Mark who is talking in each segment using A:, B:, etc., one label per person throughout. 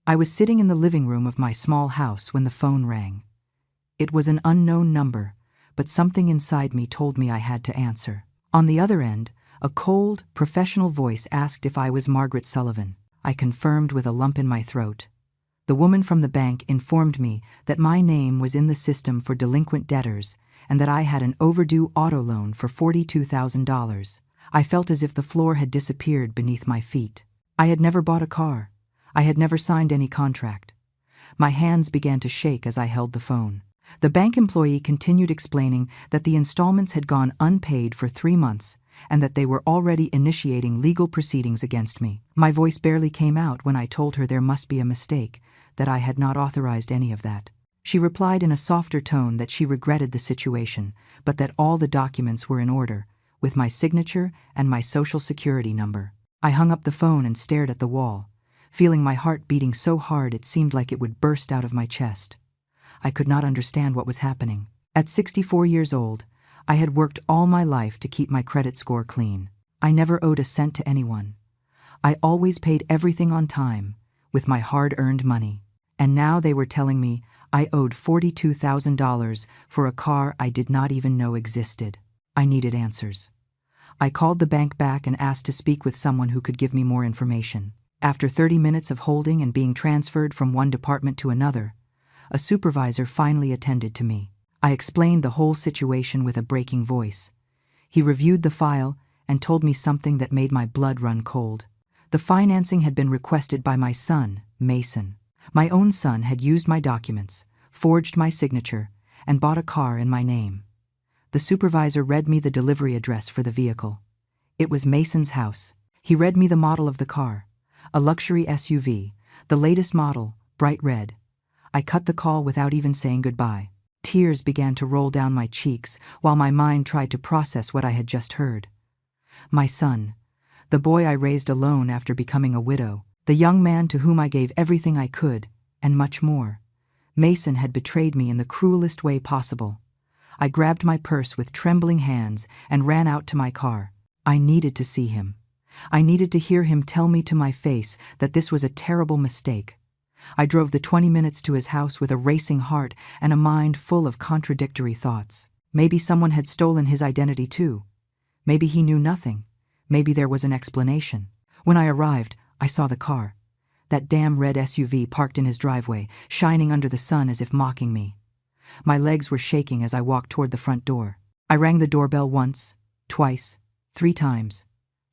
A: I was sitting in the living room of my small house when the phone rang. It was an unknown number, but something inside me told me I had to answer. On the other end, a cold, professional voice asked if I was Margaret Sullivan. I confirmed with a lump in my throat. The woman from the bank informed me that my name was in the system for delinquent debtors and that I had an overdue auto loan for $42,000. I felt as if the floor had disappeared beneath my feet. I had never bought a car. I had never signed any contract. My hands began to shake as I held the phone. The bank employee continued explaining that the installments had gone unpaid for 3 months and that they were already initiating legal proceedings against me. My voice barely came out when I told her there must be a mistake, that I had not authorized any of that. She replied in a softer tone that she regretted the situation, but that all the documents were in order, with my signature and my social security number. I hung up the phone and stared at the wall, feeling my heart beating so hard it seemed like it would burst out of my chest. I could not understand what was happening. At 64 years old, I had worked all my life to keep my credit score clean. I never owed a cent to anyone. I always paid everything on time, with my hard-earned money. And now they were telling me I owed $42,000 for a car I did not even know existed. I needed answers. I called the bank back and asked to speak with someone who could give me more information. After 30 minutes of holding and being transferred from one department to another, a supervisor finally attended to me. I explained the whole situation with a breaking voice. He reviewed the file and told me something that made my blood run cold. The financing had been requested by my son, Mason. My own son had used my documents, forged my signature, and bought a car in my name. The supervisor read me the delivery address for the vehicle. It was Mason's house. He read me the model of the car, a luxury SUV, the latest model, bright red. I cut the call without even saying goodbye. Tears began to roll down my cheeks while my mind tried to process what I had just heard. My son, the boy I raised alone after becoming a widow, the young man to whom I gave everything I could, and much more. Mason had betrayed me in the cruelest way possible. I grabbed my purse with trembling hands and ran out to my car. I needed to see him. I needed to hear him tell me to my face that this was a terrible mistake. I drove the 20 minutes to his house with a racing heart and a mind full of contradictory thoughts. Maybe someone had stolen his identity too. Maybe he knew nothing. Maybe there was an explanation. When I arrived, I saw the car. That damn red SUV parked in his driveway, shining under the sun as if mocking me. My legs were shaking as I walked toward the front door. I rang the doorbell once, twice, 3 times.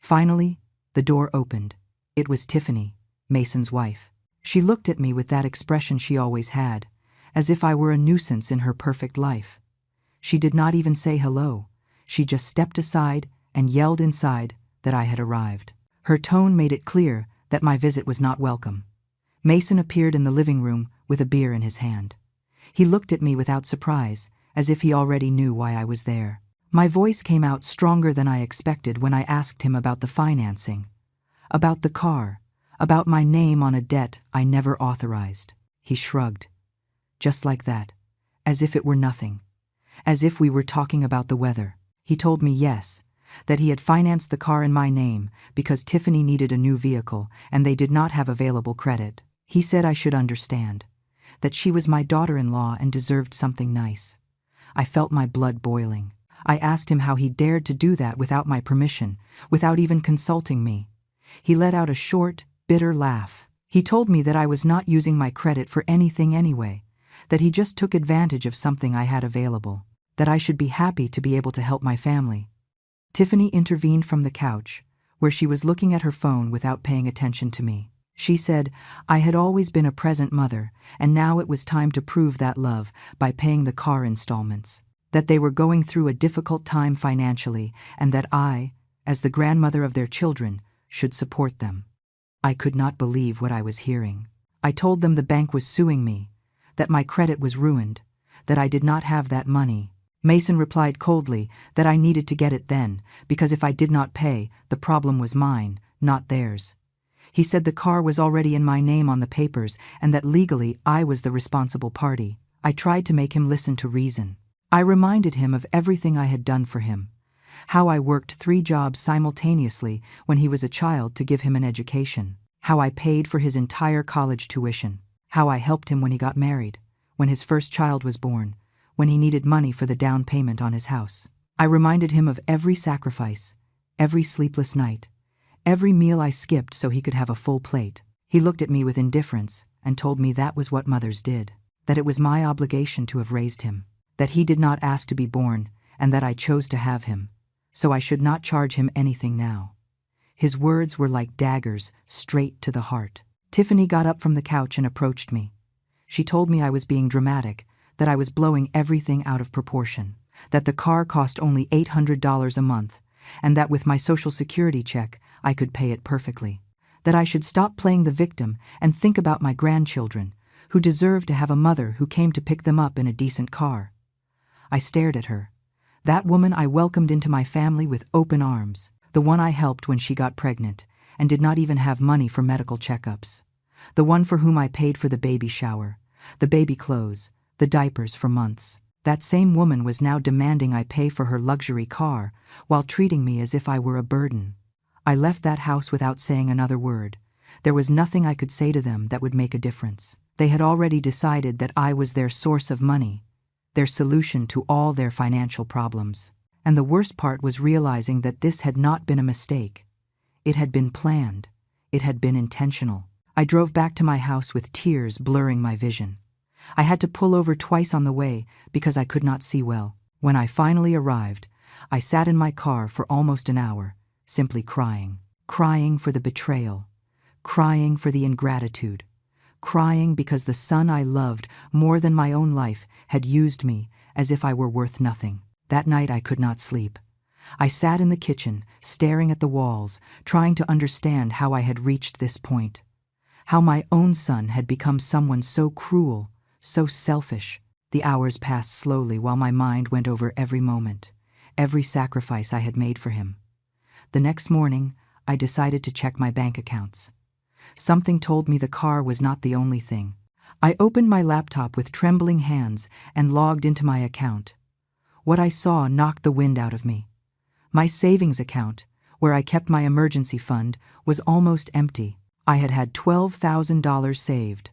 A: Finally, the door opened. It was Tiffany, Mason's wife. She looked at me with that expression she always had, as if I were a nuisance in her perfect life. She did not even say hello. She just stepped aside and yelled inside that I had arrived. Her tone made it clear that my visit was not welcome. Mason appeared in the living room with a beer in his hand. He looked at me without surprise, as if he already knew why I was there. My voice came out stronger than I expected when I asked him about the financing, about the car, about my name on a debt I never authorized. He shrugged. Just like that, as if it were nothing, as if we were talking about the weather. He told me yes, that he had financed the car in my name because Tiffany needed a new vehicle and they did not have available credit. He said I should understand, that she was my daughter-in-law and deserved something nice. I felt my blood boiling. I asked him how he dared to do that without my permission, without even consulting me. He let out a short, bitter laugh. He told me that I was not using my credit for anything anyway, that he just took advantage of something I had available, that I should be happy to be able to help my family. Tiffany intervened from the couch, where she was looking at her phone without paying attention to me. She said, I had always been a present mother, and now it was time to prove that love by paying the car installments, that they were going through a difficult time financially, and that I, as the grandmother of their children, should support them. I could not believe what I was hearing. I told them the bank was suing me, that my credit was ruined, that I did not have that money. Mason replied coldly that I needed to get it then, because if I did not pay, the problem was mine, not theirs. He said the car was already in my name on the papers and that legally I was the responsible party. I tried to make him listen to reason. I reminded him of everything I had done for him, how I worked 3 jobs simultaneously when he was a child to give him an education, how I paid for his entire college tuition, how I helped him when he got married, when his first child was born, when he needed money for the down payment on his house. I reminded him of every sacrifice, every sleepless night, every meal I skipped so he could have a full plate. He looked at me with indifference and told me that was what mothers did, that it was my obligation to have raised him, that he did not ask to be born and that I chose to have him, so I should not charge him anything now. His words were like daggers straight to the heart. Tiffany got up from the couch and approached me. She told me I was being dramatic, that I was blowing everything out of proportion, that the car cost only $800 a month, and that with my Social Security check, I could pay it perfectly, that I should stop playing the victim and think about my grandchildren, who deserved to have a mother who came to pick them up in a decent car. I stared at her. That woman I welcomed into my family with open arms, the one I helped when she got pregnant and did not even have money for medical checkups, the one for whom I paid for the baby shower, the baby clothes, the diapers for months. That same woman was now demanding I pay for her luxury car while treating me as if I were a burden. I left that house without saying another word. There was nothing I could say to them that would make a difference. They had already decided that I was their source of money, their solution to all their financial problems. And the worst part was realizing that this had not been a mistake. It had been planned. It had been intentional. I drove back to my house with tears blurring my vision. I had to pull over twice on the way because I could not see well. When I finally arrived, I sat in my car for almost an hour, simply crying. Crying for the betrayal. Crying for the ingratitude. Crying because the son I loved more than my own life had used me as if I were worth nothing. That night I could not sleep. I sat in the kitchen, staring at the walls, trying to understand how I had reached this point. How my own son had become someone so cruel, so selfish. The hours passed slowly while my mind went over every moment, every sacrifice I had made for him. The next morning, I decided to check my bank accounts. Something told me the car was not the only thing. I opened my laptop with trembling hands and logged into my account. What I saw knocked the wind out of me. My savings account, where I kept my emergency fund, was almost empty. I had had $12,000 saved.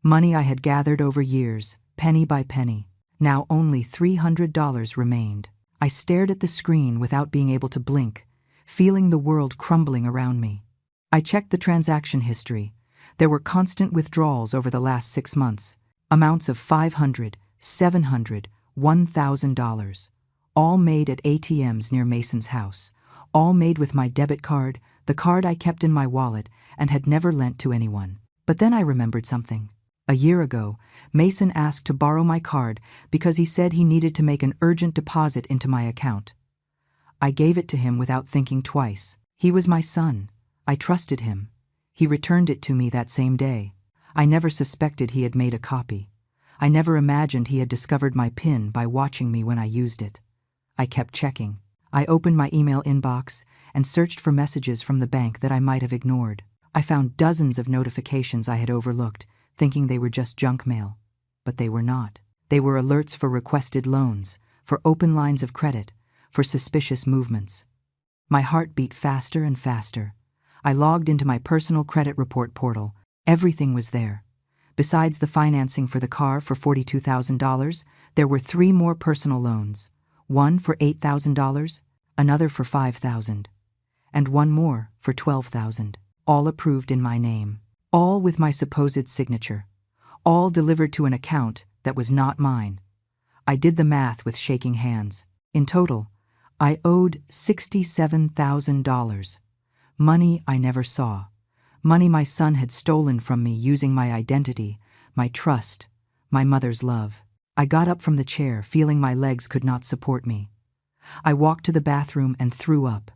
A: Money I had gathered over years, penny by penny. Now only $300 remained. I stared at the screen without being able to blink, feeling the world crumbling around me. I checked the transaction history. There were constant withdrawals over the last 6 months, amounts of $500, $700, $1,000, all made at ATMs near Mason's house, all made with my debit card, the card I kept in my wallet and had never lent to anyone. But then I remembered something. A year ago, Mason asked to borrow my card because he said he needed to make an urgent deposit into my account. I gave it to him without thinking twice. He was my son. I trusted him. He returned it to me that same day. I never suspected he had made a copy. I never imagined he had discovered my PIN by watching me when I used it. I kept checking. I opened my email inbox and searched for messages from the bank that I might have ignored. I found dozens of notifications I had overlooked, thinking they were just junk mail. But they were not. They were alerts for requested loans, for open lines of credit, for suspicious movements. My heart beat faster and faster. I logged into my personal credit report portal. Everything was there. Besides the financing for the car for $42,000, there were 3 more personal loans. One for $8,000, another for $5,000, and one more for $12,000, all approved in my name, all with my supposed signature, all delivered to an account that was not mine. I did the math with shaking hands. In total, I owed $67,000, money I never saw, money my son had stolen from me using my identity, my trust, my mother's love. I got up from the chair, feeling my legs could not support me. I walked to the bathroom and threw up.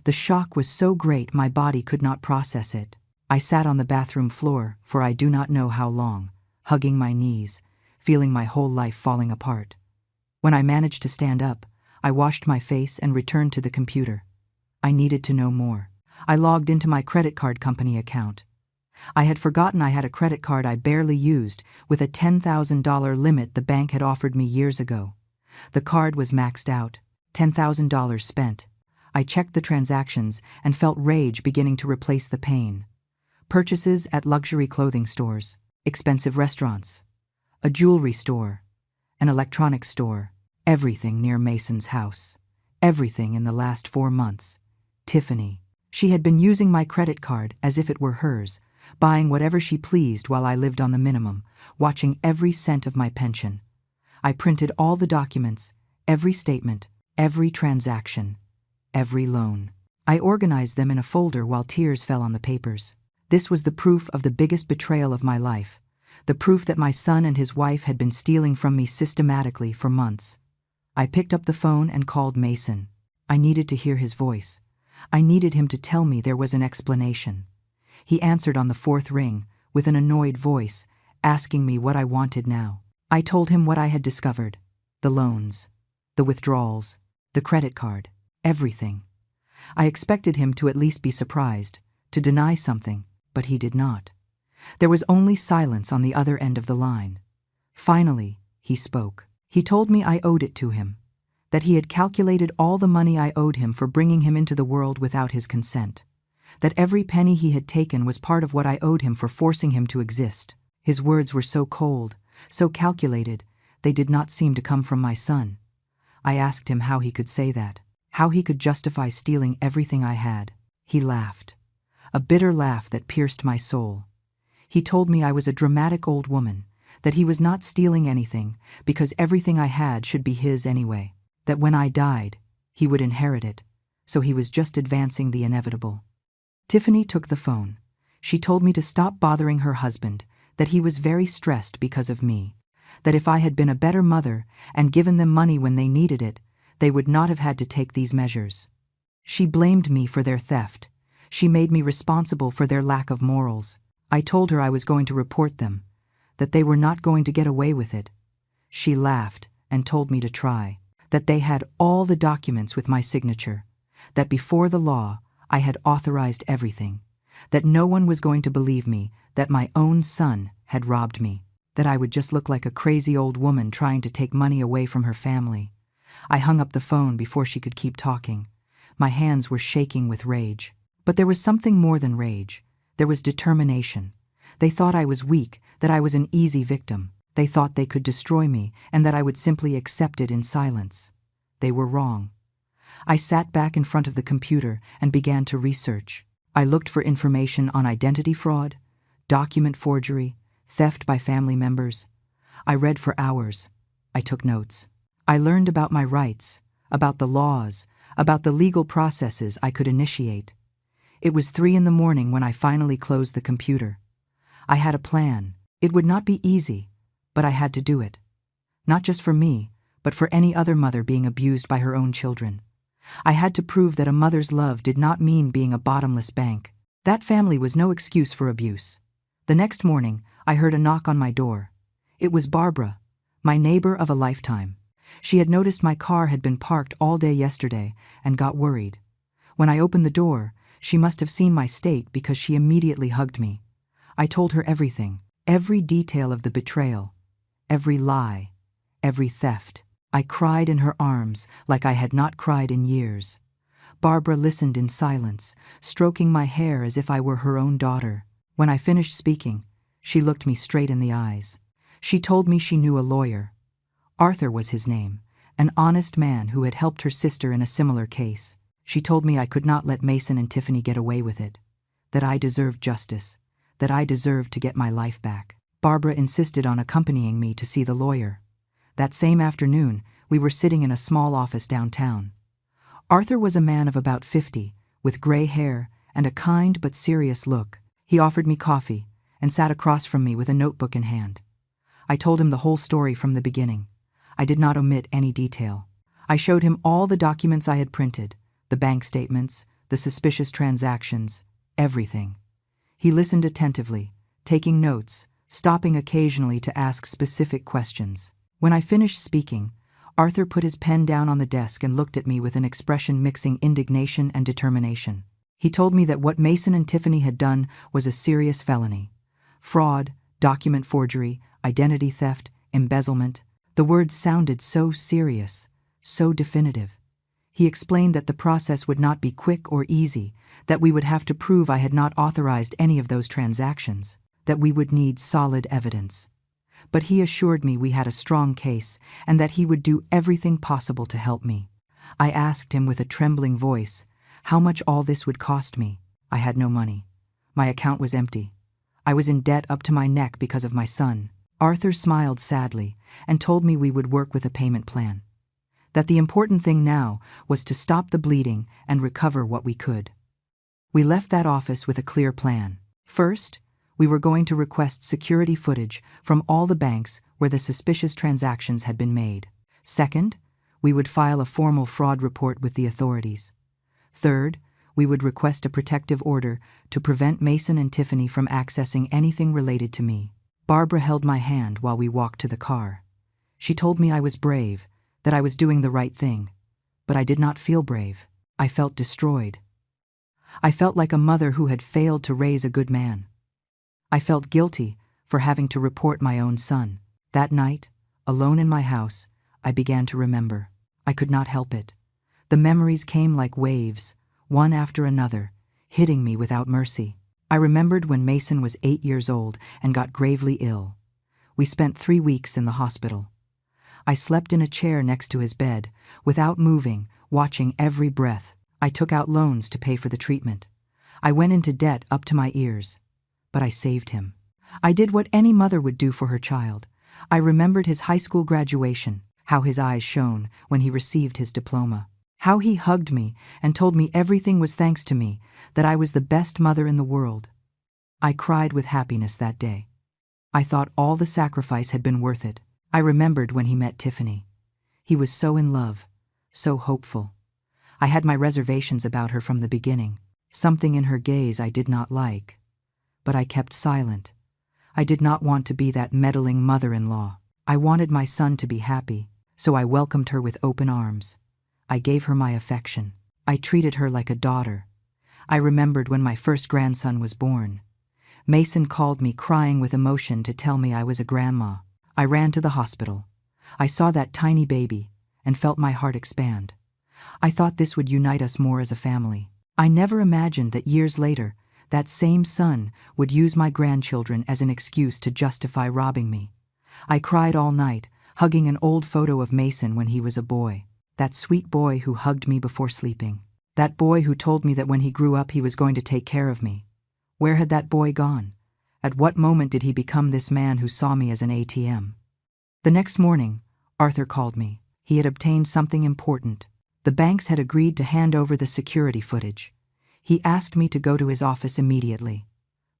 A: The shock was so great my body could not process it. I sat on the bathroom floor for I do not know how long, hugging my knees, feeling my whole life falling apart. When I managed to stand up, I washed my face and returned to the computer. I needed to know more. I logged into my credit card company account. I had forgotten I had a credit card I barely used with a $10,000 limit the bank had offered me years ago. The card was maxed out, $10,000 spent. I checked the transactions and felt rage beginning to replace the pain. purchases at luxury clothing stores, expensive restaurants, a jewelry store, an electronics store, everything near Mason's house. Everything in the last 4 months. Tiffany. She had been using my credit card as if it were hers, buying whatever she pleased while I lived on the minimum, watching every cent of my pension. I printed all the documents, every statement, every transaction, every loan. I organized them in a folder while tears fell on the papers. This was the proof of the biggest betrayal of my life, the proof that my son and his wife had been stealing from me systematically for months. I picked up the phone and called Mason. I needed to hear his voice. I needed him to tell me there was an explanation. He answered on the 4th ring, with an annoyed voice, asking me what I wanted now. I told him what I had discovered. The loans, the withdrawals, the credit card, everything. I expected him to at least be surprised, to deny something, but he did not. There was only silence on the other end of the line. Finally, he spoke. He told me I owed it to him, that he had calculated all the money I owed him for bringing him into the world without his consent, that every penny he had taken was part of what I owed him for forcing him to exist. His words were so cold, so calculated, they did not seem to come from my son. I asked him how he could say that, how he could justify stealing everything I had. He laughed, a bitter laugh that pierced my soul. He told me I was a dramatic old woman, that he was not stealing anything because everything I had should be his anyway, that when I died, he would inherit it, so he was just advancing the inevitable. Tiffany took the phone. She told me to stop bothering her husband, that he was very stressed because of me, that if I had been a better mother and given them money when they needed it, they would not have had to take these measures. She blamed me for their theft. She made me responsible for their lack of morals. I told her I was going to report them, that they were not going to get away with it. She laughed and told me to try, that they had all the documents with my signature, that before the law I had authorized everything, that no one was going to believe me, that my own son had robbed me, that I would just look like a crazy old woman trying to take money away from her family. I hung up the phone before she could keep talking. My hands were shaking with rage. But there was something more than rage. There was determination. They thought I was weak, that I was an easy victim. They thought they could destroy me and that I would simply accept it in silence. They were wrong. I sat back in front of the computer and began to research. I looked for information on identity fraud, document forgery, theft by family members. I read for hours. I took notes. I learned about my rights, about the laws, about the legal processes I could initiate. It was 3 a.m. when I finally closed the computer. I had a plan. It would not be easy, but I had to do it. Not just for me, but for any other mother being abused by her own children. I had to prove that a mother's love did not mean being a bottomless bank. That family was no excuse for abuse. The next morning, I heard a knock on my door. It was Barbara, my neighbor of a lifetime. She had noticed my car had been parked all day yesterday and got worried. When I opened the door, she must have seen my state because she immediately hugged me. I told her everything, every detail of the betrayal, every lie, every theft. I cried in her arms like I had not cried in years. Barbara listened in silence, stroking my hair as if I were her own daughter. When I finished speaking, she looked me straight in the eyes. She told me she knew a lawyer. Arthur was his name, an honest man who had helped her sister in a similar case. She told me I could not let Mason and Tiffany get away with it, that I deserved justice, that I deserved to get my life back. Barbara insisted on accompanying me to see the lawyer. That same afternoon, we were sitting in a small office downtown. Arthur was a man of about 50, with gray hair and a kind but serious look. He offered me coffee and sat across from me with a notebook in hand. I told him the whole story from the beginning. I did not omit any detail. I showed him all the documents I had printed, the bank statements, the suspicious transactions, everything. He listened attentively, taking notes, stopping occasionally to ask specific questions. When I finished speaking, Arthur put his pen down on the desk and looked at me with an expression mixing indignation and determination. He told me that what Mason and Tiffany had done was a serious felony. Fraud, document forgery, identity theft, embezzlement. The words sounded so serious, so definitive. He explained that the process would not be quick or easy, that we would have to prove I had not authorized any of those transactions, that we would need solid evidence. But he assured me we had a strong case and that he would do everything possible to help me. I asked him with a trembling voice how much all this would cost me. I had no money. My account was empty. I was in debt up to my neck because of my son. Arthur smiled sadly and told me we would work with a payment plan. That the important thing now was to stop the bleeding and recover what we could. We left that office with a clear plan. First, we were going to request security footage from all the banks where the suspicious transactions had been made. Second, we would file a formal fraud report with the authorities. Third, we would request a protective order to prevent Mason and Tiffany from accessing anything related to me. Barbara held my hand while we walked to the car. She told me I was brave, that I was doing the right thing. But I did not feel brave. I felt destroyed. I felt like a mother who had failed to raise a good man. I felt guilty for having to report my own son. That night, alone in my house, I began to remember. I could not help it. The memories came like waves, one after another, hitting me without mercy. I remembered when Mason was 8 years old and got gravely ill. We spent 3 weeks in the hospital. I slept in a chair next to his bed, without moving, watching every breath. I took out loans to pay for the treatment. I went into debt up to my ears. But I saved him. I did what any mother would do for her child. I remembered his high school graduation, how his eyes shone when he received his diploma, how he hugged me and told me everything was thanks to me, that I was the best mother in the world. I cried with happiness that day. I thought all the sacrifice had been worth it. I remembered when he met Tiffany. He was so in love, so hopeful. I had my reservations about her from the beginning, something in her gaze I did not like. But I kept silent. I did not want to be that meddling mother-in-law. I wanted my son to be happy, so I welcomed her with open arms. I gave her my affection. I treated her like a daughter. I remembered when my first grandson was born. Mason called me crying with emotion to tell me I was a grandma. I ran to the hospital. I saw that tiny baby and felt my heart expand. I thought this would unite us more as a family. I never imagined that years later, that same son would use my grandchildren as an excuse to justify robbing me. I cried all night, hugging an old photo of Mason when he was a boy. That sweet boy who hugged me before sleeping. That boy who told me that when he grew up he was going to take care of me. Where had that boy gone? At what moment did he become this man who saw me as an ATM? The next morning, Arthur called me. He had obtained something important. The banks had agreed to hand over the security footage. He asked me to go to his office immediately.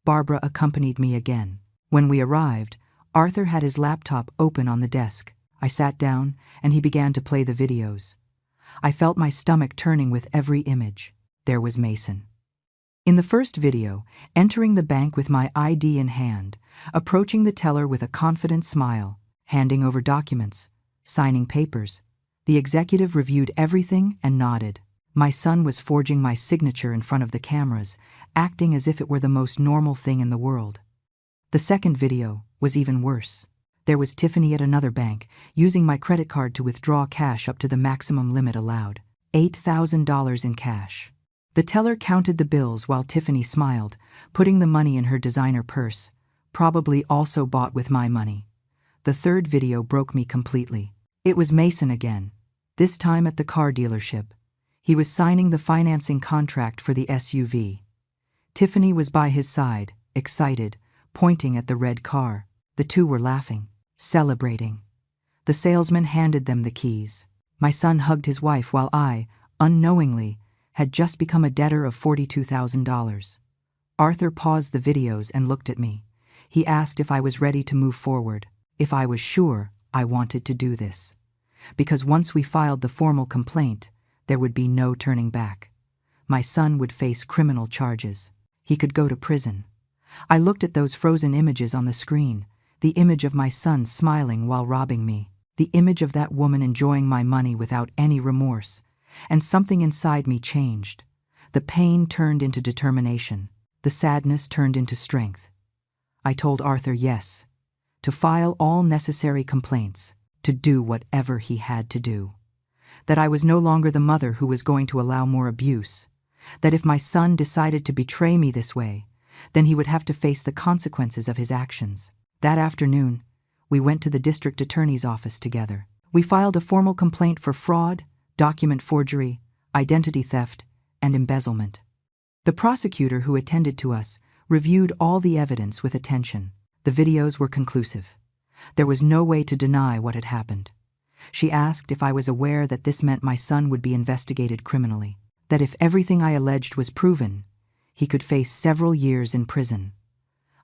A: Barbara accompanied me again. When we arrived, Arthur had his laptop open on the desk. I sat down, and he began to play the videos. I felt my stomach turning with every image. There was Mason. In the first video, entering the bank with my ID in hand, approaching the teller with a confident smile, handing over documents, signing papers. The executive reviewed everything and nodded. My son was forging my signature in front of the cameras, acting as if it were the most normal thing in the world. The second video was even worse. There was Tiffany at another bank, using my credit card to withdraw cash up to the maximum limit allowed, $8,000 in cash. The teller counted the bills while Tiffany smiled, putting the money in her designer purse, probably also bought with my money. The third video broke me completely. It was Mason again, this time at the car dealership. He was signing the financing contract for the SUV. Tiffany was by his side, excited, pointing at the red car. The two were laughing, celebrating. The salesman handed them the keys. My son hugged his wife while I, unknowingly, had just become a debtor of $42,000. Arthur paused the videos and looked at me. He asked if I was ready to move forward, if I was sure I wanted to do this. Because once we filed the formal complaint, there would be no turning back. My son would face criminal charges. He could go to prison. I looked at those frozen images on the screen, the image of my son smiling while robbing me, the image of that woman enjoying my money without any remorse, and something inside me changed. The pain turned into determination. The sadness turned into strength. I told Arthur yes, to file all necessary complaints, to do whatever he had to do. that I was no longer the mother who was going to allow more abuse, that if my son decided to betray me this way, then he would have to face the consequences of his actions. That afternoon, we went to the district attorney's office together. We filed a formal complaint for fraud, document forgery, identity theft, and embezzlement. The prosecutor who attended to us reviewed all the evidence with attention. The videos were conclusive. There was no way to deny what had happened. She asked if I was aware that this meant my son would be investigated criminally, that if everything I alleged was proven, he could face several years in prison.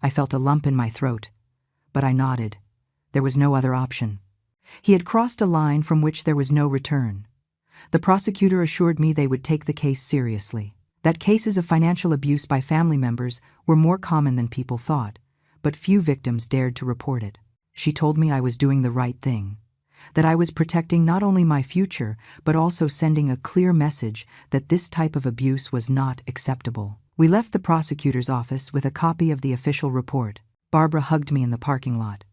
A: I felt a lump in my throat, but I nodded. There was no other option. He had crossed a line from which there was no return. The prosecutor assured me they would take the case seriously, that cases of financial abuse by family members were more common than people thought, but few victims dared to report it. She told me I was doing the right thing, that I was protecting not only my future, but also sending a clear message that this type of abuse was not acceptable. We left the prosecutor's office with a copy of the official report. Barbara hugged me in the parking lot.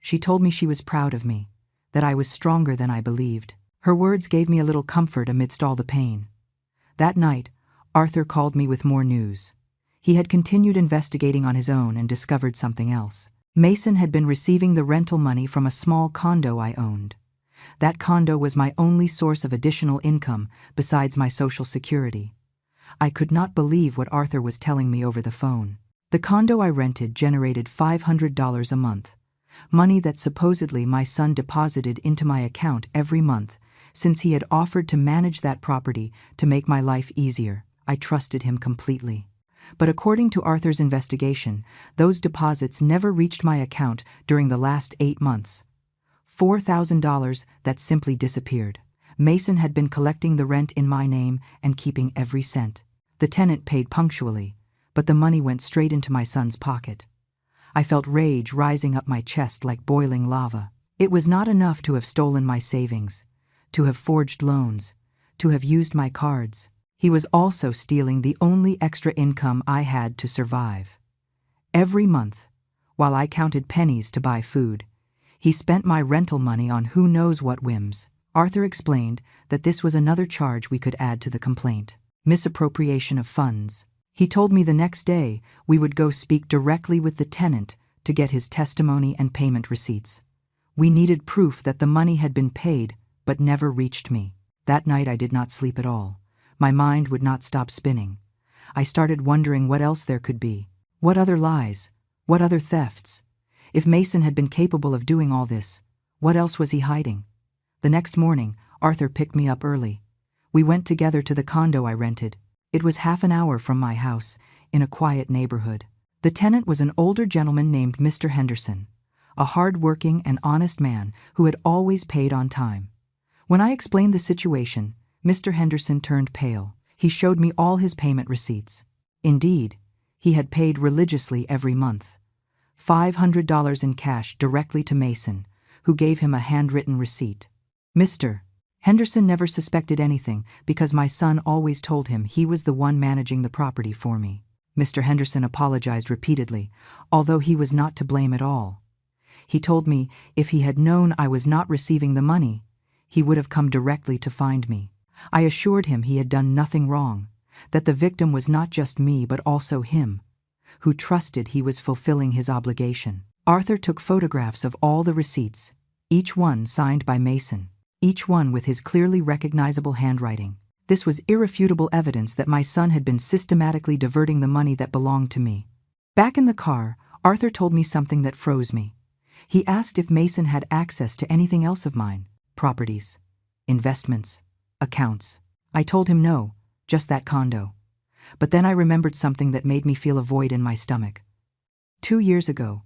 A: She told me she was proud of me, that I was stronger than I believed. Her words gave me a little comfort amidst all the pain. That night, Arthur called me with more news. He had continued investigating on his own and discovered something else. Mason had been receiving the rental money from a small condo I owned. That condo was my only source of additional income besides my Social Security. I could not believe what Arthur was telling me over the phone. The condo I rented generated $500 a month, money that supposedly my son deposited into my account every month since he had offered to manage that property to make my life easier. I trusted him completely. But according to Arthur's investigation, those deposits never reached my account during the last 8 months. $4,000 that simply disappeared. Mason had been collecting the rent in my name and keeping every cent. The tenant paid punctually, but the money went straight into my son's pocket. I felt rage rising up my chest like boiling lava. It was not enough to have stolen my savings, to have forged loans, to have used my cards. He was also stealing the only extra income I had to survive. Every month, while I counted pennies to buy food, he spent my rental money on who knows what whims. Arthur explained that this was another charge we could add to the complaint: misappropriation of funds. He told me the next day we would go speak directly with the tenant to get his testimony and payment receipts. We needed proof that the money had been paid but never reached me. That night I did not sleep at all. My mind would not stop spinning. I started wondering what else there could be. What other lies? What other thefts? If Mason had been capable of doing all this, what else was he hiding? The next morning, Arthur picked me up early. We went together to the condo I rented. It was half an hour from my house, in a quiet neighborhood. The tenant was an older gentleman named Mr. Henderson, a hard-working and honest man who had always paid on time. When I explained the situation, Mr. Henderson turned pale. He showed me all his payment receipts. Indeed, he had paid religiously every month. $500 in cash directly to Mason, who gave him a handwritten receipt. Mr. Henderson never suspected anything because my son always told him he was the one managing the property for me. Mr. Henderson apologized repeatedly, although he was not to blame at all. He told me if he had known I was not receiving the money, he would have come directly to find me. I assured him he had done nothing wrong, that the victim was not just me but also him, who trusted he was fulfilling his obligation. Arthur took photographs of all the receipts, each one signed by Mason, each one with his clearly recognizable handwriting. This was irrefutable evidence that my son had been systematically diverting the money that belonged to me. Back in the car, Arthur told me something that froze me. He asked if Mason had access to anything else of mine: properties, investments, accounts. I told him no, just that condo. But then I remembered something that made me feel a void in my stomach. 2 years ago,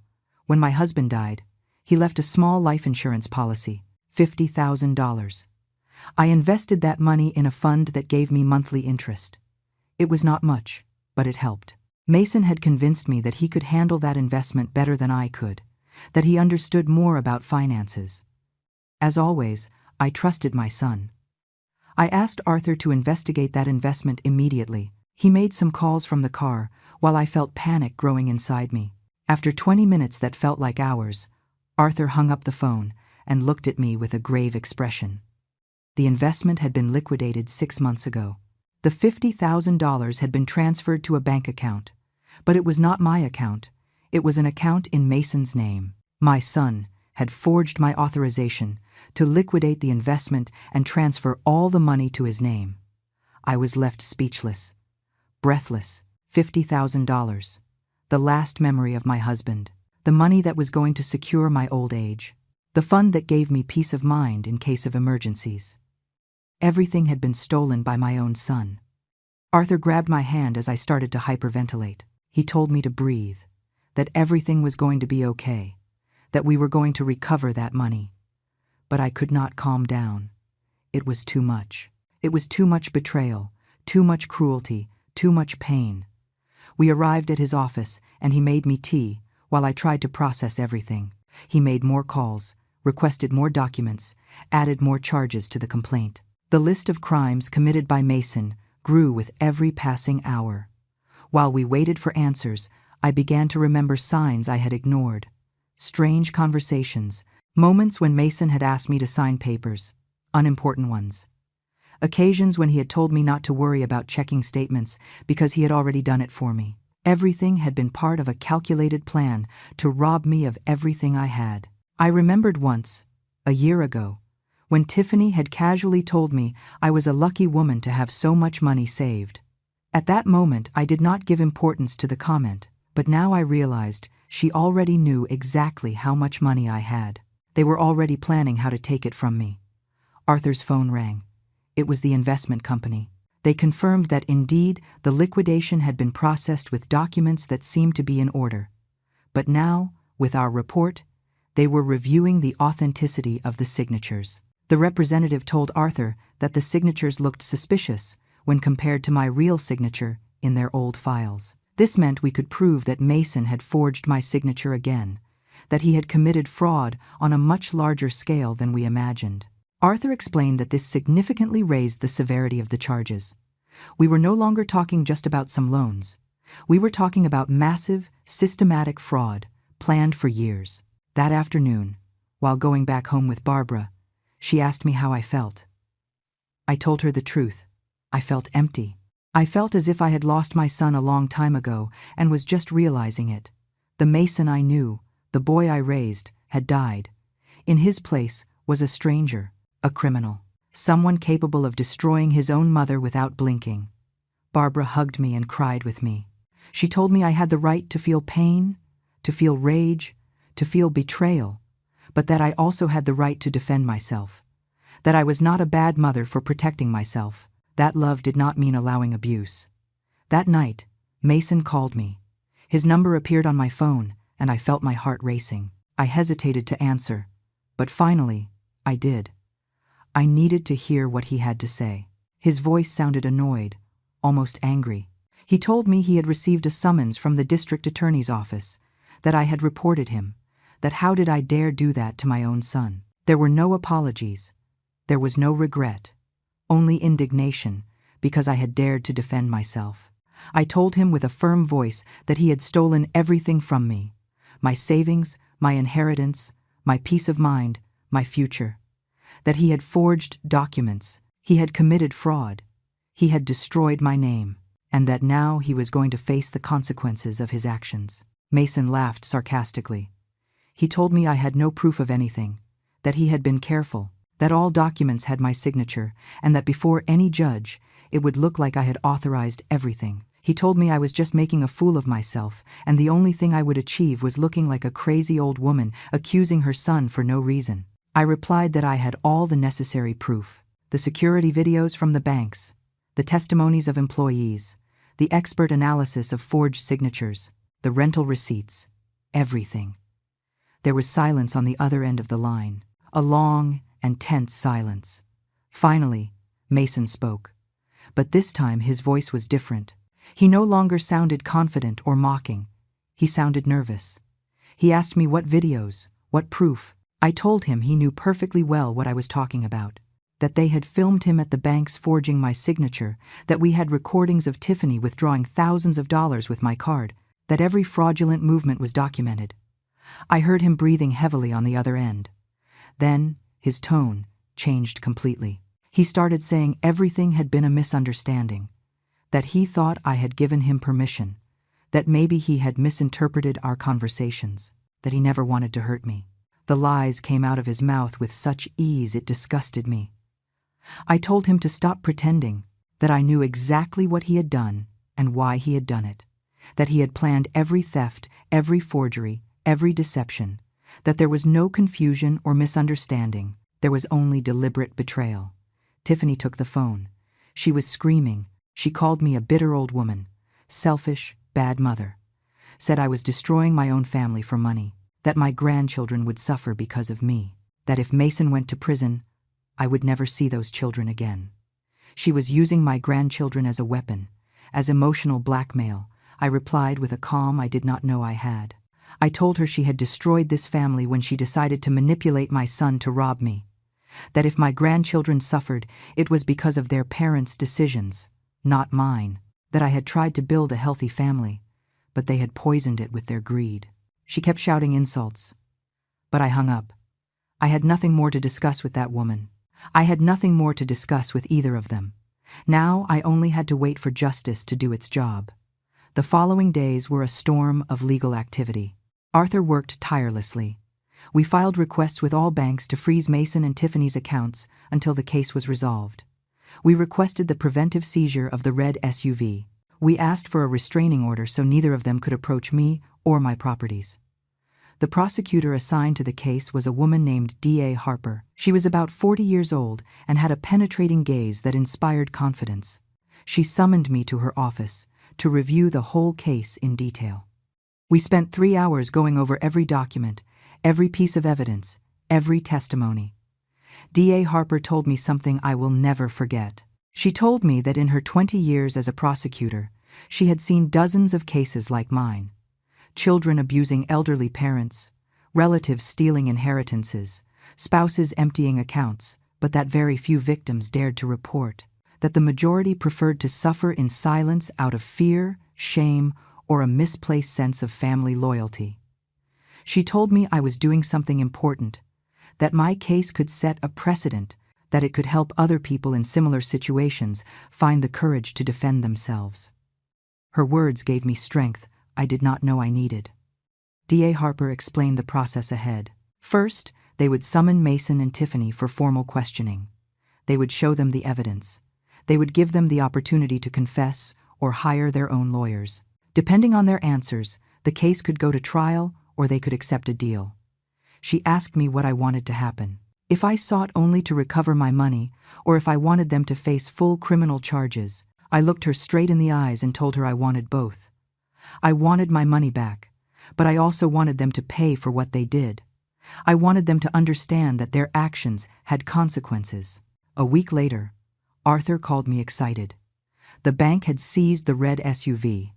A: when my husband died, he left a small life insurance policy, $50,000. I invested that money in a fund that gave me monthly interest. It was not much, but it helped. Mason had convinced me that he could handle that investment better than I could, that he understood more about finances. As always, I trusted my son. I asked Arthur to investigate that investment immediately. He made some calls from the car, while I felt panic growing inside me. After 20 minutes that felt like hours, Arthur hung up the phone and looked at me with a grave expression. The investment had been liquidated 6 months ago. The $50,000 had been transferred to a bank account, but it was not my account. It was an account in Mason's name. My son had forged my authorization to liquidate the investment and transfer all the money to his name. I was left speechless, breathless. $50,000. The last memory of my husband. The money that was going to secure my old age. The fund that gave me peace of mind in case of emergencies. Everything had been stolen by my own son. Arthur grabbed my hand as I started to hyperventilate. He told me to breathe, that everything was going to be okay, that we were going to recover that money. But I could not calm down. It was too much. It was too much betrayal, too much cruelty, too much pain. We arrived at his office, and he made me tea while I tried to process everything. He made more calls, requested more documents, added more charges to the complaint. The list of crimes committed by Mason grew with every passing hour. While we waited for answers, I began to remember signs I had ignored. Strange conversations, moments when Mason had asked me to sign papers, unimportant ones. Occasions when he had told me not to worry about checking statements because he had already done it for me. Everything had been part of a calculated plan to rob me of everything I had. I remembered once, a year ago, when Tiffany had casually told me I was a lucky woman to have so much money saved. At that moment, I did not give importance to the comment, but now I realized she already knew exactly how much money I had. They were already planning how to take it from me. Arthur's phone rang. It was the investment company. They confirmed that indeed the liquidation had been processed with documents that seemed to be in order. But now, with our report, they were reviewing the authenticity of the signatures. The representative told Arthur that the signatures looked suspicious when compared to my real signature in their old files. This meant we could prove that Mason had forged my signature again, that he had committed fraud on a much larger scale than we imagined. Arthur explained that this significantly raised the severity of the charges. We were no longer talking just about some loans. We were talking about massive, systematic fraud planned for years. That afternoon, while going back home with Barbara, she asked me how I felt. I told her the truth. I felt empty. I felt as if I had lost my son a long time ago and was just realizing it. The Mason I knew, the boy I raised, had died. In his place was a stranger. A criminal. Someone capable of destroying his own mother without blinking. Barbara hugged me and cried with me. She told me I had the right to feel pain, to feel rage, to feel betrayal, but that I also had the right to defend myself. That I was not a bad mother for protecting myself. That love did not mean allowing abuse. That night, Mason called me. His number appeared on my phone, and I felt my heart racing. I hesitated to answer, but finally, I did. I needed to hear what he had to say. His voice sounded annoyed, almost angry. He told me he had received a summons from the district attorney's office, that I had reported him, that how did I dare do that to my own son. There were no apologies. There was no regret, only indignation, because I had dared to defend myself. I told him with a firm voice that he had stolen everything from me, my savings, my inheritance, my peace of mind, my future. That he had forged documents, he had committed fraud, he had destroyed my name, and that now he was going to face the consequences of his actions. Mason laughed sarcastically. He told me I had no proof of anything, that he had been careful, that all documents had my signature, and that before any judge, it would look like I had authorized everything. He told me I was just making a fool of myself, and the only thing I would achieve was looking like a crazy old woman accusing her son for no reason. I replied that I had all the necessary proof, the security videos from the banks, the testimonies of employees, the expert analysis of forged signatures, the rental receipts, everything. There was silence on the other end of the line, a long and tense silence. Finally, Mason spoke, but this time his voice was different. He no longer sounded confident or mocking. He sounded nervous. He asked me what videos, what proof. I told him he knew perfectly well what I was talking about, that they had filmed him at the banks forging my signature, that we had recordings of Tiffany withdrawing thousands of dollars with my card, that every fraudulent movement was documented. I heard him breathing heavily on the other end. Then, his tone changed completely. He started saying everything had been a misunderstanding, that he thought I had given him permission, that maybe he had misinterpreted our conversations, that he never wanted to hurt me. The lies came out of his mouth with such ease it disgusted me. I told him to stop pretending, that I knew exactly what he had done and why he had done it, that he had planned every theft, every forgery, every deception, that there was no confusion or misunderstanding, there was only deliberate betrayal. Tiffany took the phone. She was screaming. She called me a bitter old woman, selfish, bad mother, said I was destroying my own family for money, that my grandchildren would suffer because of me, that if Mason went to prison, I would never see those children again. She was using my grandchildren as a weapon, as emotional blackmail. I replied with a calm I did not know I had. I told her she had destroyed this family when she decided to manipulate my son to rob me, that if my grandchildren suffered, it was because of their parents' decisions, not mine, that I had tried to build a healthy family, but they had poisoned it with their greed. She kept shouting insults, but I hung up. I had nothing more to discuss with that woman. I had nothing more to discuss with either of them. Now I only had to wait for justice to do its job. The following days were a storm of legal activity. Arthur worked tirelessly. We filed requests with all banks to freeze Mason and Tiffany's accounts until the case was resolved. We requested the preventive seizure of the red SUV. We asked for a restraining order so neither of them could approach me or my properties. The prosecutor assigned to the case was a woman named D.A. Harper. She was about 40 years old and had a penetrating gaze that inspired confidence. She summoned me to her office to review the whole case in detail. We spent 3 hours going over every document, every piece of evidence, every testimony. D.A. Harper told me something I will never forget. She told me that in her 20 years as a prosecutor, she had seen dozens of cases like mine. Children abusing elderly parents, relatives stealing inheritances, spouses emptying accounts, but that very few victims dared to report, that the majority preferred to suffer in silence out of fear, shame, or a misplaced sense of family loyalty. She told me I was doing something important, that my case could set a precedent, that it could help other people in similar situations find the courage to defend themselves. Her words gave me strength I did not know I needed. D.A. Harper explained the process ahead. First, they would summon Mason and Tiffany for formal questioning. They would show them the evidence. They would give them the opportunity to confess or hire their own lawyers. Depending on their answers, the case could go to trial or they could accept a deal. She asked me what I wanted to happen. If I sought only to recover my money, or if I wanted them to face full criminal charges. I looked her straight in the eyes and told her I wanted both. I wanted my money back, but I also wanted them to pay for what they did. I wanted them to understand that their actions had consequences. A week later, Arthur called me excited. The bank had seized the red SUV.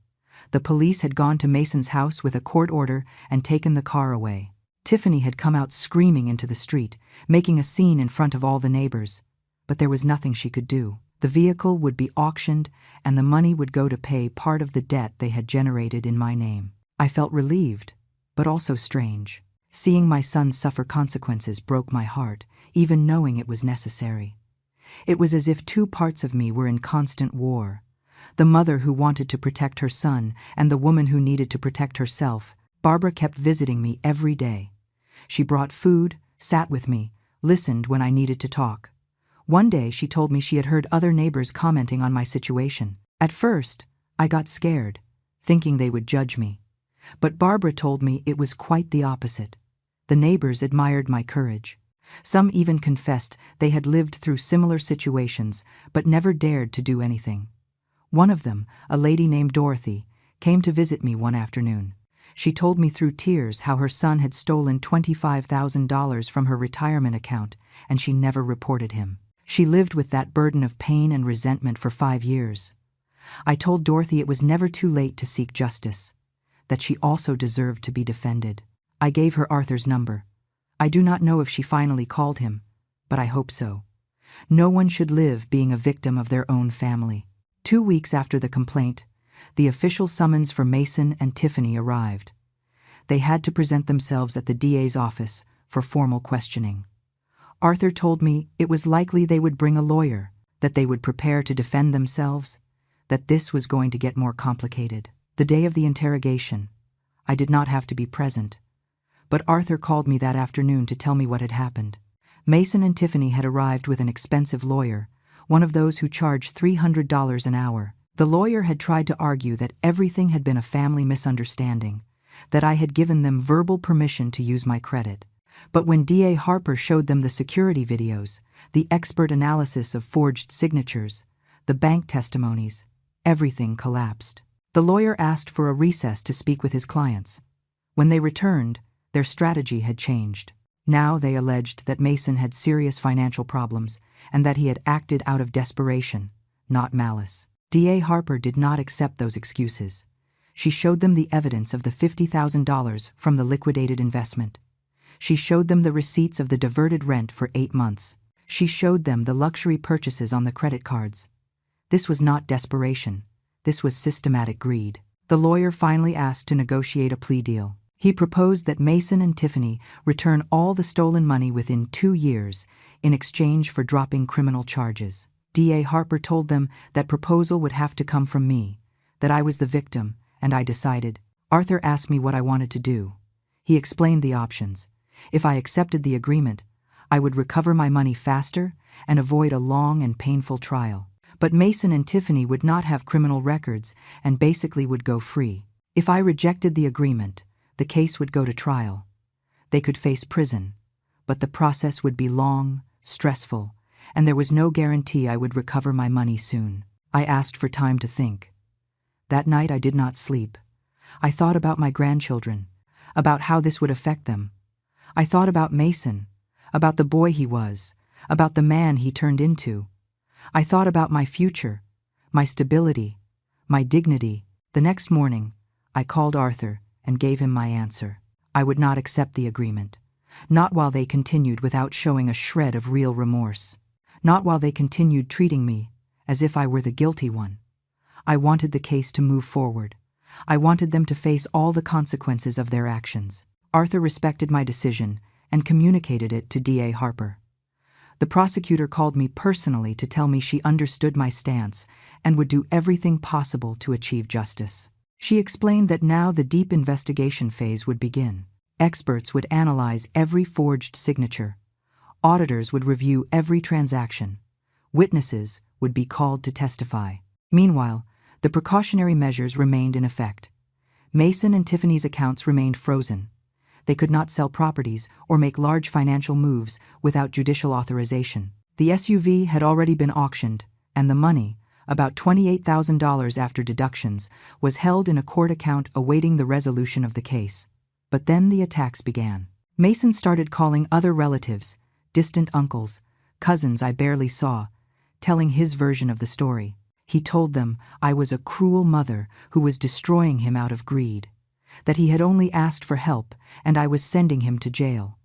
A: The police had gone to Mason's house with a court order and taken the car away. Tiffany had come out screaming into the street, making a scene in front of all the neighbors. But there was nothing she could do. The vehicle would be auctioned and the money would go to pay part of the debt they had generated in my name. I felt relieved, but also strange. Seeing my son suffer consequences broke my heart, even knowing it was necessary. It was as if two parts of me were in constant war. The mother who wanted to protect her son and the woman who needed to protect herself. Barbara kept visiting me every day. She brought food, sat with me, listened when I needed to talk. One day she told me she had heard other neighbors commenting on my situation. At first, I got scared, thinking they would judge me. But Barbara told me it was quite the opposite. The neighbors admired my courage. Some even confessed they had lived through similar situations but never dared to do anything. One of them, a lady named Dorothy, came to visit me one afternoon. She told me through tears how her son had stolen $25,000 from her retirement account and she never reported him. She lived with that burden of pain and resentment for 5 years. I told Dorothy it was never too late to seek justice, that she also deserved to be defended. I gave her Arthur's number. I do not know if she finally called him, but I hope so. No one should live being a victim of their own family. 2 weeks after the complaint, the official summons for Mason and Tiffany arrived. They had to present themselves at the DA's office for formal questioning. Arthur told me it was likely they would bring a lawyer, that they would prepare to defend themselves, that this was going to get more complicated. The day of the interrogation, I did not have to be present, but Arthur called me that afternoon to tell me what had happened. Mason and Tiffany had arrived with an expensive lawyer, one of those who charge $300 an hour. The lawyer had tried to argue that everything had been a family misunderstanding, that I had given them verbal permission to use my credit. But when DA Harper showed them the security videos, the expert analysis of forged signatures, the bank testimonies, everything collapsed. The lawyer asked for a recess to speak with his clients. When they returned, their strategy had changed. Now they alleged that Mason had serious financial problems and that he had acted out of desperation, not malice. DA Harper did not accept those excuses. She showed them the evidence of the $50,000 from the liquidated investment. She showed them the receipts of the diverted rent for 8 months. She showed them the luxury purchases on the credit cards. This was not desperation. This was systematic greed. The lawyer finally asked to negotiate a plea deal. He proposed that Mason and Tiffany return all the stolen money within 2 years in exchange for dropping criminal charges. DA Harper told them that proposal would have to come from me, that I was the victim, and I decided. Arthur asked me what I wanted to do. He explained the options. If I accepted the agreement, I would recover my money faster and avoid a long and painful trial. But Mason and Tiffany would not have criminal records and basically would go free. If I rejected the agreement, the case would go to trial. They could face prison, but the process would be long, stressful, and there was no guarantee I would recover my money soon. I asked for time to think. That night I did not sleep. I thought about my grandchildren, about how this would affect them. I thought about Mason, about the boy he was, about the man he turned into. I thought about my future, my stability, my dignity. The next morning, I called Arthur and gave him my answer. I would not accept the agreement, not while they continued without showing a shred of real remorse, not while they continued treating me as if I were the guilty one. I wanted the case to move forward. I wanted them to face all the consequences of their actions. Arthur respected my decision and communicated it to DA Harper. The prosecutor called me personally to tell me she understood my stance and would do everything possible to achieve justice. She explained that now the deep investigation phase would begin. Experts would analyze every forged signature. Auditors would review every transaction. Witnesses would be called to testify. Meanwhile, the precautionary measures remained in effect. Mason and Tiffany's accounts remained frozen. They could not sell properties or make large financial moves without judicial authorization. The SUV had already been auctioned, and the money, about $28,000 after deductions, was held in a court account awaiting the resolution of the case. But then the attacks began. Mason started calling other relatives, distant uncles, cousins I barely saw, telling his version of the story. He told them I was a cruel mother who was destroying him out of greed, that he had only asked for help and I was sending him to jail,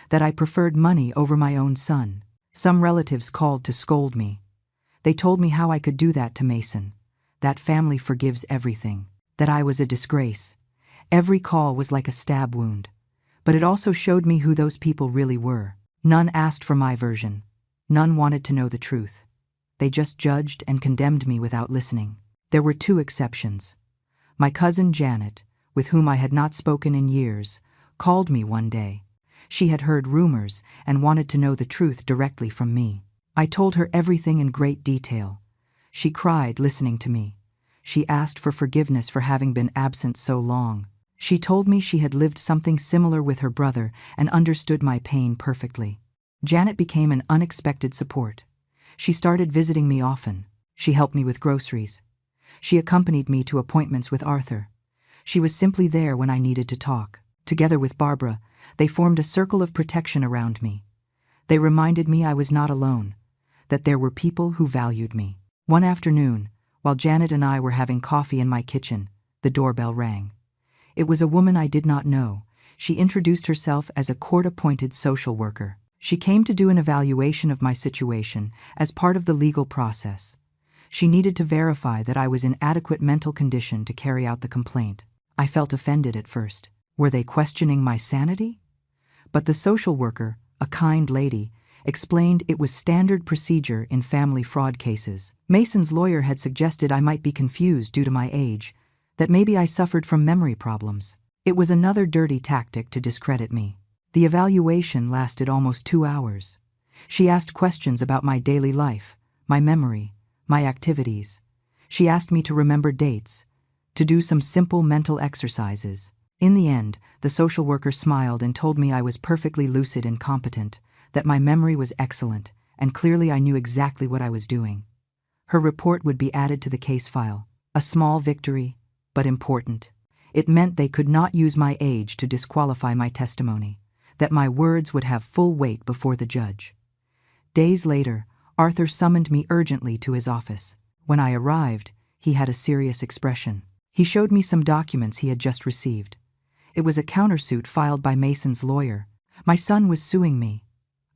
A: that I preferred money over my own son. Some relatives called to scold me. They told me how I could do that to Mason, that family forgives everything, that I was a disgrace. Every call was like a stab wound, but it also showed me who those people really were. None asked for my version. None wanted to know the truth. They just judged and condemned me without listening. There were 2 exceptions. My cousin Janet, with whom I had not spoken in years, called me one day. She had heard rumors and wanted to know the truth directly from me. I told her everything in great detail. She cried listening to me. She asked for forgiveness for having been absent so long. She told me she had lived something similar with her brother and understood my pain perfectly. Janet became an unexpected support. She started visiting me often. She helped me with groceries. She accompanied me to appointments with Arthur. She was simply there when I needed to talk. Together with Barbara, they formed a circle of protection around me. They reminded me I was not alone, that there were people who valued me. One afternoon, while Janet and I were having coffee in my kitchen, the doorbell rang. It was a woman I did not know. She introduced herself as a court-appointed social worker. She came to do an evaluation of my situation as part of the legal process. She needed to verify that I was in adequate mental condition to carry out the complaint. I felt offended at first. Were they questioning my sanity? But the social worker, a kind lady, explained it was standard procedure in family fraud cases. Mason's lawyer had suggested I might be confused due to my age, that maybe I suffered from memory problems. It was another dirty tactic to discredit me. The evaluation lasted almost 2 hours. She asked questions about my daily life, my memory, my activities. She asked me to remember dates, to do some simple mental exercises. In the end, the social worker smiled and told me I was perfectly lucid and competent, that my memory was excellent, and clearly I knew exactly what I was doing. Her report would be added to the case file. A small victory, but important. It meant they could not use my age to disqualify my testimony, that my words would have full weight before the judge. Days later, Arthur summoned me urgently to his office. When I arrived, he had a serious expression. He showed me some documents he had just received. It was a countersuit filed by Mason's lawyer. My son was suing me.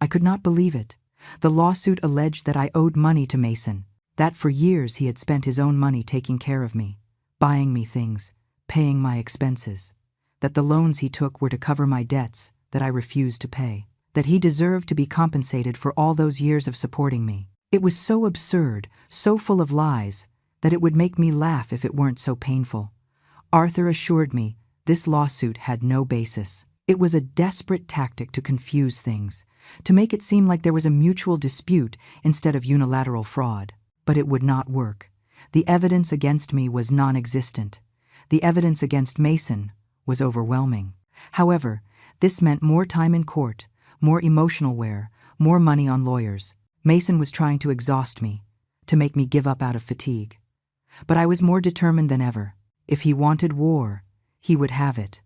A: I could not believe it. The lawsuit alleged that I owed money to Mason, that for years he had spent his own money taking care of me, buying me things, paying my expenses, that the loans he took were to cover my debts that I refused to pay, that he deserved to be compensated for all those years of supporting me. It was so absurd, so full of lies, that it would make me laugh if it weren't so painful. Arthur assured me this lawsuit had no basis. It was a desperate tactic to confuse things, to make it seem like there was a mutual dispute instead of unilateral fraud. But it would not work. The evidence against me was non-existent. The evidence against Mason was overwhelming. However, this meant more time in court, more emotional wear, more money on lawyers. Mason was trying to exhaust me, to make me give up out of fatigue. But I was more determined than ever. If he wanted war, he would have it.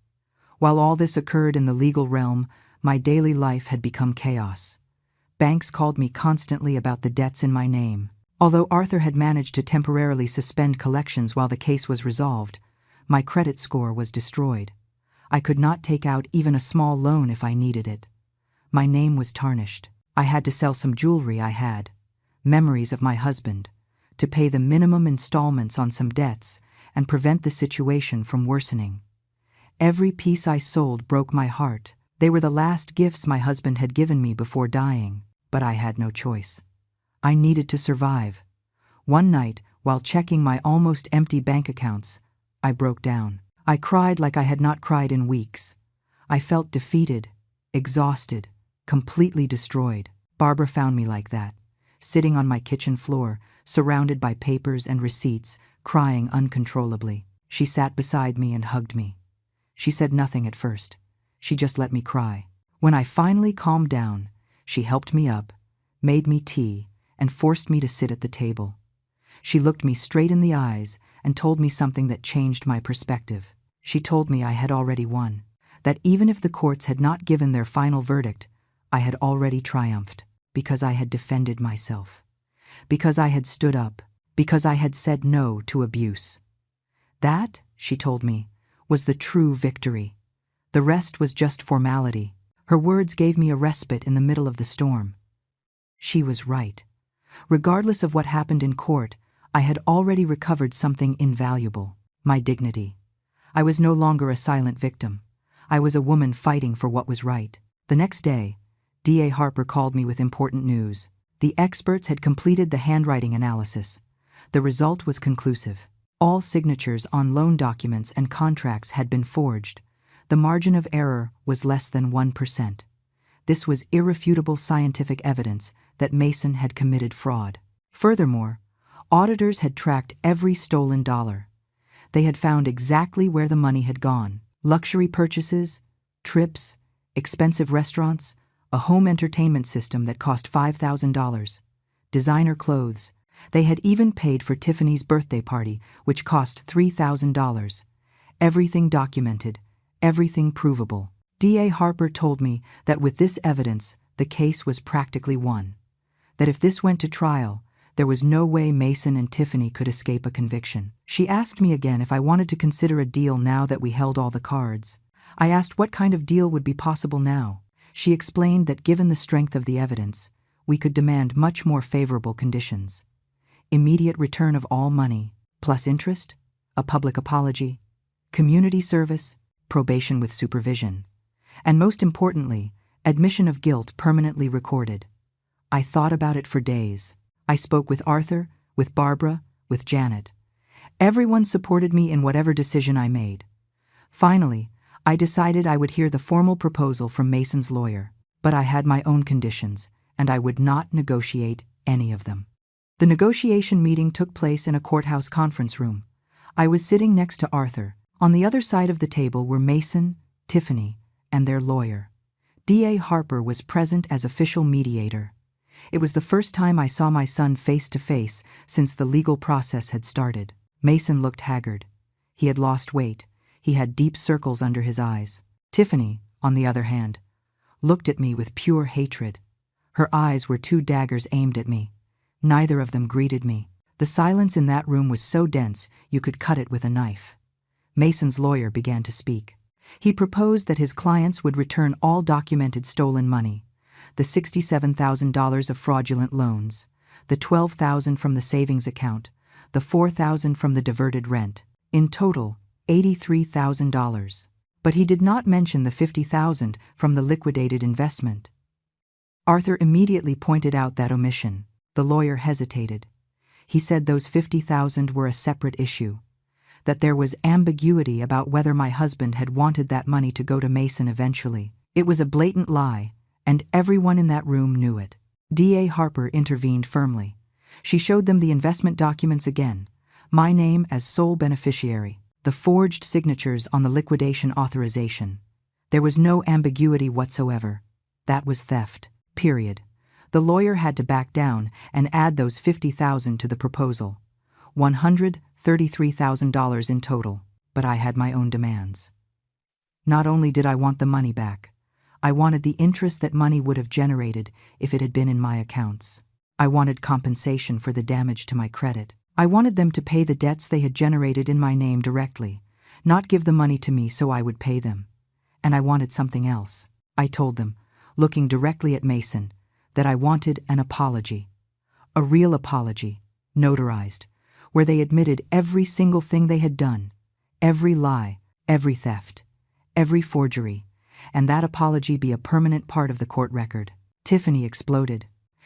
A: While all this occurred in the legal realm, my daily life had become chaos. Banks called me constantly about the debts in my name. Although Arthur had managed to temporarily suspend collections while the case was resolved, my credit score was destroyed. I could not take out even a small loan if I needed it. My name was tarnished. I had to sell some jewelry I had, memories of my husband, to pay the minimum installments on some debts and prevent the situation from worsening. Every piece I sold broke my heart. They were the last gifts my husband had given me before dying, but I had no choice. I needed to survive. One night, while checking my almost empty bank accounts, I broke down. I cried like I had not cried in weeks. I felt defeated, exhausted, completely destroyed. Barbara found me like that, sitting on my kitchen floor, surrounded by papers and receipts, crying uncontrollably. She sat beside me and hugged me. She said nothing at first. She just let me cry. When I finally calmed down, she helped me up, made me tea, and forced me to sit at the table. She looked me straight in the eyes and told me something that changed my perspective. She told me I had already won, that even if the courts had not given their final verdict, I had already triumphed, because I had defended myself, because I had stood up, because I had said no to abuse. That, she told me, was the true victory. The rest was just formality. Her words gave me a respite in the middle of the storm. She was right. Regardless of what happened in court, I had already recovered something invaluable, my dignity. I was no longer a silent victim. I was a woman fighting for what was right. The next day, D.A. Harper called me with important news. The experts had completed the handwriting analysis. The result was conclusive. All signatures on loan documents and contracts had been forged. The margin of error was less than 1%. This was irrefutable scientific evidence that Mason had committed fraud. Furthermore, auditors had tracked every stolen dollar. They had found exactly where the money had gone: luxury purchases, trips, expensive restaurants, a home entertainment system that cost $5,000, designer clothes. They had even paid for Tiffany's birthday party, which cost $3,000. Everything documented, everything provable. D.A. Harper told me that with this evidence, the case was practically won. That if this went to trial, there was no way Mason and Tiffany could escape a conviction. She asked me again if I wanted to consider a deal now that we held all the cards. I asked what kind of deal would be possible now. She explained that given the strength of the evidence, we could demand much more favorable conditions. Immediate return of all money, plus interest, a public apology, community service, probation with supervision, and most importantly, admission of guilt permanently recorded. I thought about it for days. I spoke with Arthur, with Barbara, with Janet. Everyone supported me in whatever decision I made. Finally, I decided I would hear the formal proposal from Mason's lawyer, but I had my own conditions, and I would not negotiate any of them. The negotiation meeting took place in a courthouse conference room. I was sitting next to Arthur. On the other side of the table were Mason, Tiffany, and their lawyer. D.A. Harper was present as official mediator. It was the first time I saw my son face to face since the legal process had started. Mason looked haggard. He had lost weight. He had deep circles under his eyes. Tiffany, on the other hand, looked at me with pure hatred. Her eyes were two daggers aimed at me. Neither of them greeted me. The silence in that room was so dense you could cut it with a knife. Mason's lawyer began to speak. He proposed that his clients would return all documented stolen money, the $67,000 of fraudulent loans, the $12,000 from the savings account, the $4,000 from the diverted rent. In total, $83,000. But he did not mention the $50,000 from the liquidated investment. Arthur immediately pointed out that omission. The lawyer hesitated. He said those $50,000 were a separate issue, that there was ambiguity about whether my husband had wanted that money to go to Mason eventually. It was a blatant lie, and everyone in that room knew it. D.A. Harper intervened firmly. She showed them the investment documents again, my name as sole beneficiary, the forged signatures on the liquidation authorization. There was no ambiguity whatsoever. That was theft, period. The lawyer had to back down and add those $50,000 to the proposal. $133,000 in total, but I had my own demands. Not only did I want the money back, I wanted the interest that money would have generated if it had been in my accounts. I wanted compensation for the damage to my credit. I wanted them to pay the debts they had generated in my name directly, not give the money to me so I would pay them. And I wanted something else. I told them, looking directly at Mason, that I wanted an apology. A real apology, notarized, where they admitted every single thing they had done, every lie, every theft, every forgery, and that apology be a permanent part of the court record. Tiffany exploded.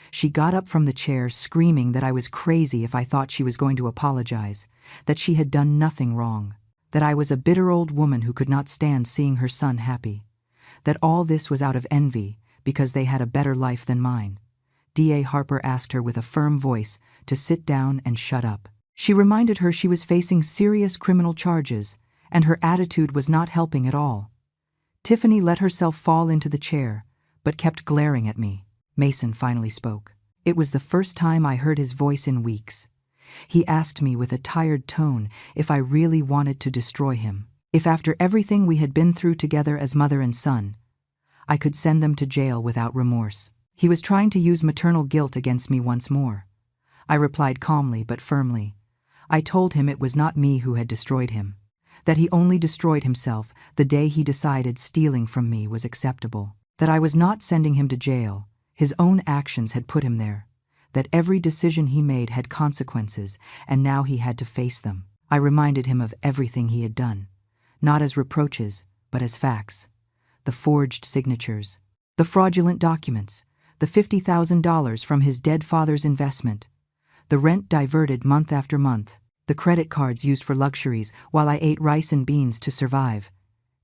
A: She got up from the chair screaming that I was crazy if I thought she was going to apologize, that she had done nothing wrong, that I was a bitter old woman who could not stand seeing her son happy, that all this was out of envy because they had a better life than mine. D.A. Harper asked her with a firm voice to sit down and shut up. She reminded her she was facing serious criminal charges, and her attitude was not helping at all. Tiffany let herself fall into the chair, but kept glaring at me. Mason finally spoke. It was the first time I heard his voice in weeks. He asked me with a tired tone if I really wanted to destroy him, if after everything we had been through together as mother and son, I could send them to jail without remorse. He was trying to use maternal guilt against me once more. I replied calmly but firmly. I told him it was not me who had destroyed him, that he only destroyed himself the day he decided stealing from me was acceptable, that I was not sending him to jail, his own actions had put him there, that every decision he made had consequences and now he had to face them. I reminded him of everything he had done, not as reproaches, but as facts. The forged signatures, the fraudulent documents, the $50,000 from his dead father's investment, the rent diverted month after month, the credit cards used for luxuries while I ate rice and beans to survive.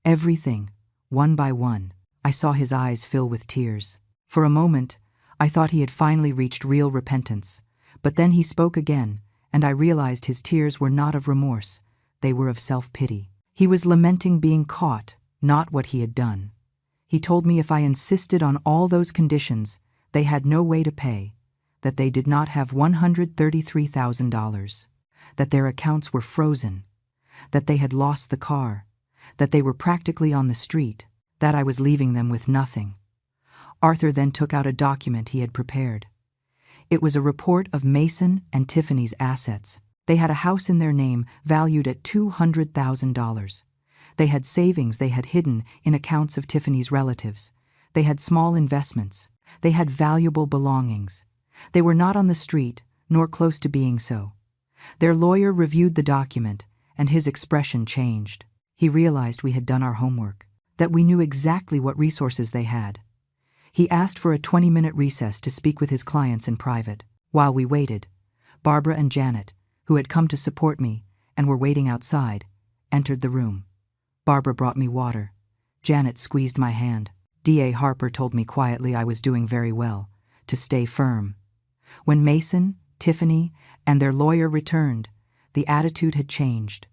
A: Everything, one by one. I saw his eyes fill with tears. For a moment, I thought he had finally reached real repentance, but then he spoke again, and I realized his tears were not of remorse, they were of self-pity. He was lamenting being caught, not what he had done. He told me if I insisted on all those conditions, they had no way to pay, that they did not have $133,000, that their accounts were frozen, that they had lost the car, that they were practically on the street, that I was leaving them with nothing. Arthur then took out a document he had prepared. It was a report of Mason and Tiffany's assets. They had a house in their name valued at $200,000. They had savings they had hidden in accounts of Tiffany's relatives. They had small investments. They had valuable belongings. They were not on the street, nor close to being so. Their lawyer reviewed the document, and his expression changed. He realized we had done our homework, that we knew exactly what resources they had. He asked for a 20-minute recess to speak with his clients in private. While we waited, Barbara and Janet, who had come to support me and were waiting outside, entered the room. Barbara brought me water. Janet squeezed my hand. D.A. Harper told me quietly I was doing very well, to stay firm. When Mason, Tiffany, and their lawyer returned, the attitude had changed.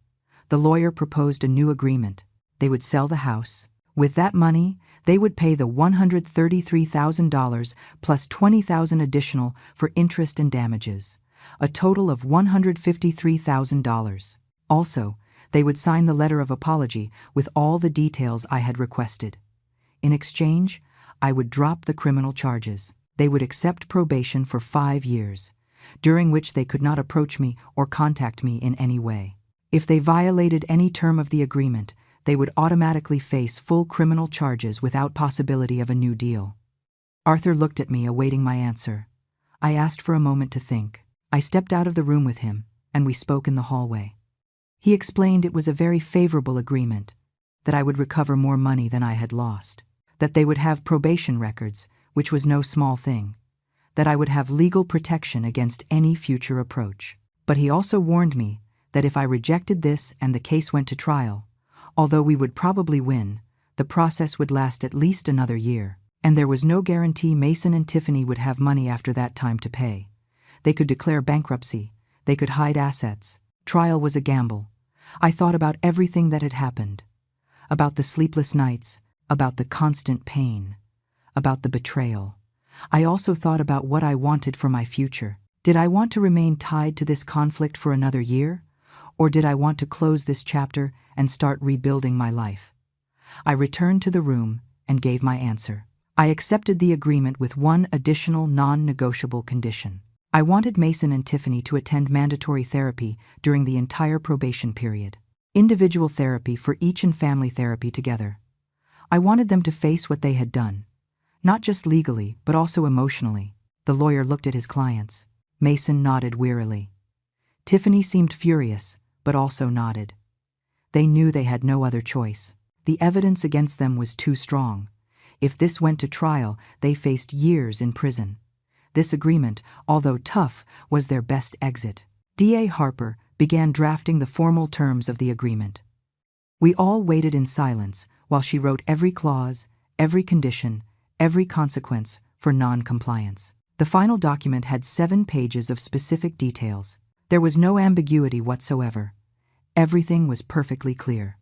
A: The lawyer proposed a new agreement. They would sell the house. With that money, they would pay the $133,000 plus $20,000 additional for interest and damages, a total of $153,000. Also, they would sign the letter of apology with all the details I had requested. In exchange, I would drop the criminal charges. They would accept probation for 5 years, during which they could not approach me or contact me in any way. If they violated any term of the agreement, they would automatically face full criminal charges without possibility of a new deal. Arthur looked at me, awaiting my answer. I asked for a moment to think. I stepped out of the room with him, and we spoke in the hallway. He explained it was a very favorable agreement, that I would recover more money than I had lost, that they would have probation records, which was no small thing, that I would have legal protection against any future approach. But he also warned me that if I rejected this and the case went to trial, although we would probably win, the process would last at least another year, and there was no guarantee Mason and Tiffany would have money after that time to pay. They could declare bankruptcy, they could hide assets. Trial was a gamble. I thought about everything that had happened, about the sleepless nights, about the constant pain, about the betrayal. I also thought about what I wanted for my future. Did I want to remain tied to this conflict for another year? Or did I want to close this chapter and start rebuilding my life? I returned to the room and gave my answer. I accepted the agreement with one additional non-negotiable condition. I wanted Mason and Tiffany to attend mandatory therapy during the entire probation period. Individual therapy for each and family therapy together. I wanted them to face what they had done, not just legally, but also emotionally. The lawyer looked at his clients. Mason nodded wearily. Tiffany seemed furious, but also nodded. They knew they had no other choice. The evidence against them was too strong. If this went to trial, they faced years in prison. This agreement, although tough, was their best exit. D.A. Harper began drafting the formal terms of the agreement. We all waited in silence while she wrote every clause, every condition, every consequence for non-compliance. The final document had 7 pages of specific details. There was no ambiguity whatsoever. Everything was perfectly clear.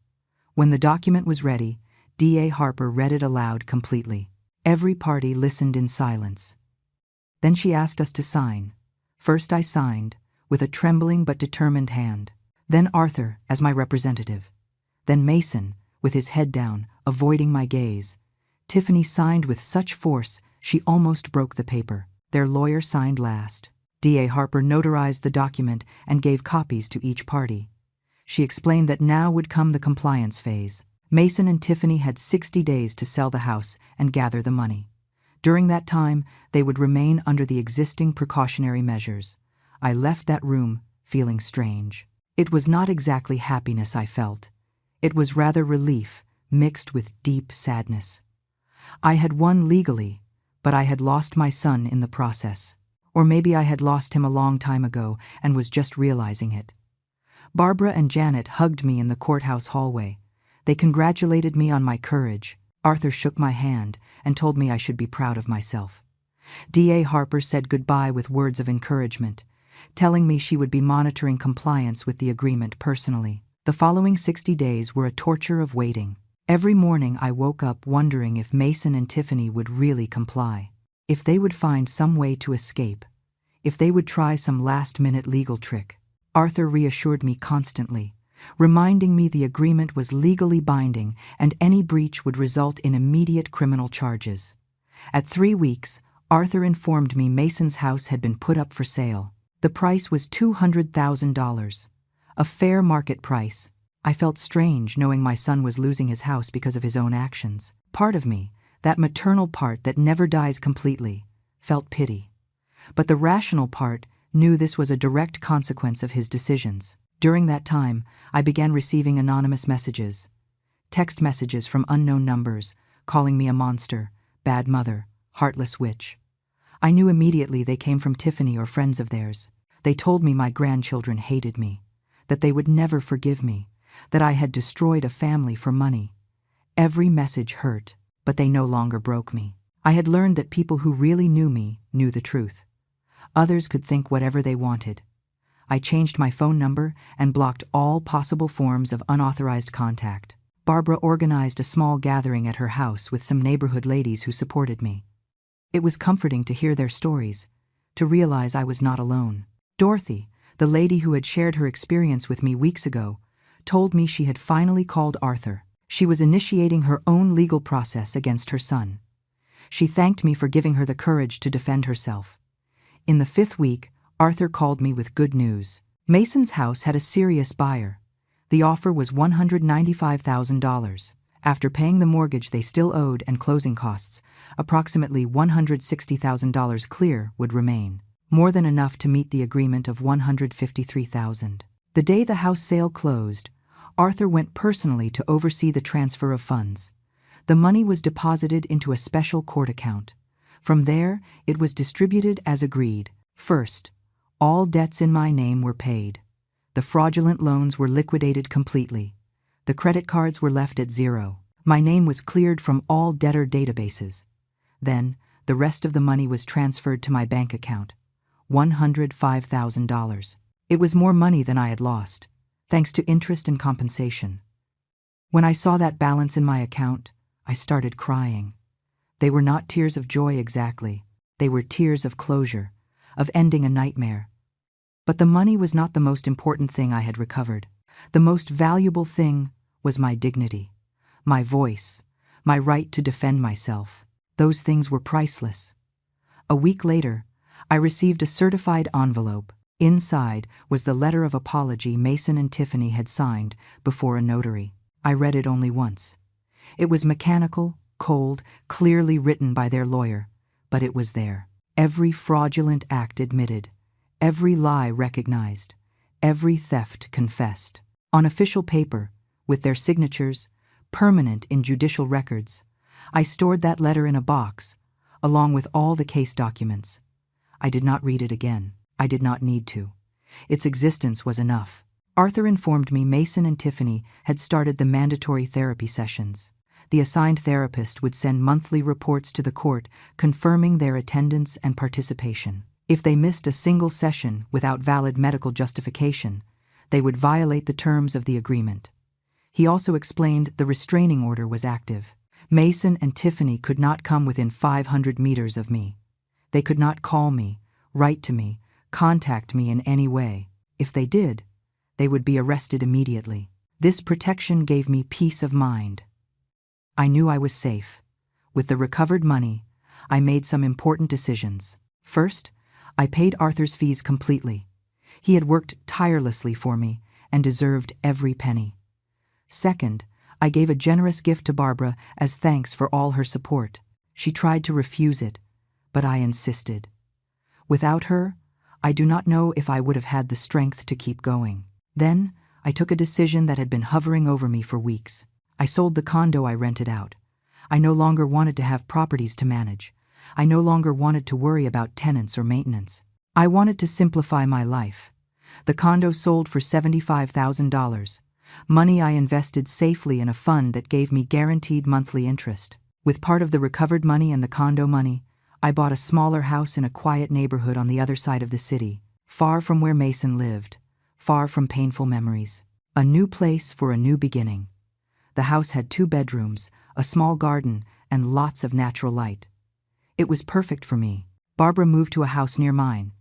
A: When the document was ready, D.A. Harper read it aloud completely. Every party listened in silence. Then she asked us to sign. First I signed, with a trembling but determined hand. Then Arthur, as my representative. Then Mason, with his head down, avoiding my gaze. Tiffany signed with such force she almost broke the paper. Their lawyer signed last. D.A. Harper notarized the document and gave copies to each party. She explained that now would come the compliance phase. Mason and Tiffany had 60 days to sell the house and gather the money. During that time, they would remain under the existing precautionary measures. I left that room feeling strange. It was not exactly happiness I felt. It was rather relief, mixed with deep sadness. I had won legally, but I had lost my son in the process. Or maybe I had lost him a long time ago and was just realizing it. Barbara and Janet hugged me in the courthouse hallway. They congratulated me on my courage. Arthur shook my hand and told me I should be proud of myself. D.A. Harper said goodbye with words of encouragement, telling me she would be monitoring compliance with the agreement personally. The following 60 days were a torture of waiting. Every morning I woke up wondering if Mason and Tiffany would really comply, if they would find some way to escape, if they would try some last-minute legal trick. Arthur reassured me constantly, reminding me the agreement was legally binding and any breach would result in immediate criminal charges. At 3 weeks, Arthur informed me Mason's house had been put up for sale. The price was $200,000, a fair market price. I felt strange knowing my son was losing his house because of his own actions. Part of me, that maternal part that never dies completely, felt pity. But the rational part knew this was a direct consequence of his decisions. During that time, I began receiving anonymous messages, text messages from unknown numbers, calling me a monster, bad mother, heartless witch. I knew immediately they came from Tiffany or friends of theirs. They told me my grandchildren hated me, that they would never forgive me, that I had destroyed a family for money. Every message hurt, but they no longer broke me. I had learned that people who really knew me knew the truth. Others could think whatever they wanted. I changed my phone number and blocked all possible forms of unauthorized contact. Barbara organized a small gathering at her house with some neighborhood ladies who supported me. It was comforting to hear their stories, to realize I was not alone. Dorothy, the lady who had shared her experience with me weeks ago, told me she had finally called Arthur. She was initiating her own legal process against her son. She thanked me for giving her the courage to defend herself. In the 5th week, Arthur called me with good news. Mason's house had a serious buyer. The offer was $195,000. After paying the mortgage they still owed and closing costs, approximately $160,000 clear would remain, more than enough to meet the agreement of $153,000. The day the house sale closed, Arthur went personally to oversee the transfer of funds. The money was deposited into a special court account. From there, it was distributed as agreed. First, all debts in my name were paid. The fraudulent loans were liquidated completely. The credit cards were left at zero. My name was cleared from all debtor databases. Then, the rest of the money was transferred to my bank account, $105,000. It was more money than I had lost, thanks to interest and compensation. When I saw that balance in my account, I started crying. They were not tears of joy exactly. They were tears of closure, of ending a nightmare. But the money was not the most important thing I had recovered. The most valuable thing was my dignity, my voice, my right to defend myself. Those things were priceless. A week later, I received a certified envelope. Inside was the letter of apology Mason and Tiffany had signed before a notary. I read it only once. It was mechanical, cold, clearly written by their lawyer, but it was there. Every fraudulent act admitted, every lie recognized, every theft confessed. On official paper, with their signatures, permanent in judicial records, I stored that letter in a box, along with all the case documents. I did not read it again. I did not need to. Its existence was enough. Arthur informed me Mason and Tiffany had started the mandatory therapy sessions. The assigned therapist would send monthly reports to the court confirming their attendance and participation. If they missed a single session without valid medical justification, they would violate the terms of the agreement. He also explained the restraining order was active. Mason and Tiffany could not come within 500 meters of me. They could not call me, write to me, contact me in any way. If they did, they would be arrested immediately. This protection gave me peace of mind. I knew I was safe. With the recovered money, I made some important decisions. First, I paid Arthur's fees completely. He had worked tirelessly for me and deserved every penny. Second, I gave a generous gift to Barbara as thanks for all her support. She tried to refuse it, but I insisted. Without her, I do not know if I would have had the strength to keep going. Then, I took a decision that had been hovering over me for weeks. I sold the condo I rented out. I no longer wanted to have properties to manage. I no longer wanted to worry about tenants or maintenance. I wanted to simplify my life. The condo sold for $75,000, money I invested safely in a fund that gave me guaranteed monthly interest. With part of the recovered money and the condo money, I bought a smaller house in a quiet neighborhood on the other side of the city, far from where Mason lived, far from painful memories. A new place for a new beginning. The house had 2 bedrooms, a small garden, and lots of natural light. It was perfect for me. Barbara moved to a house near mine.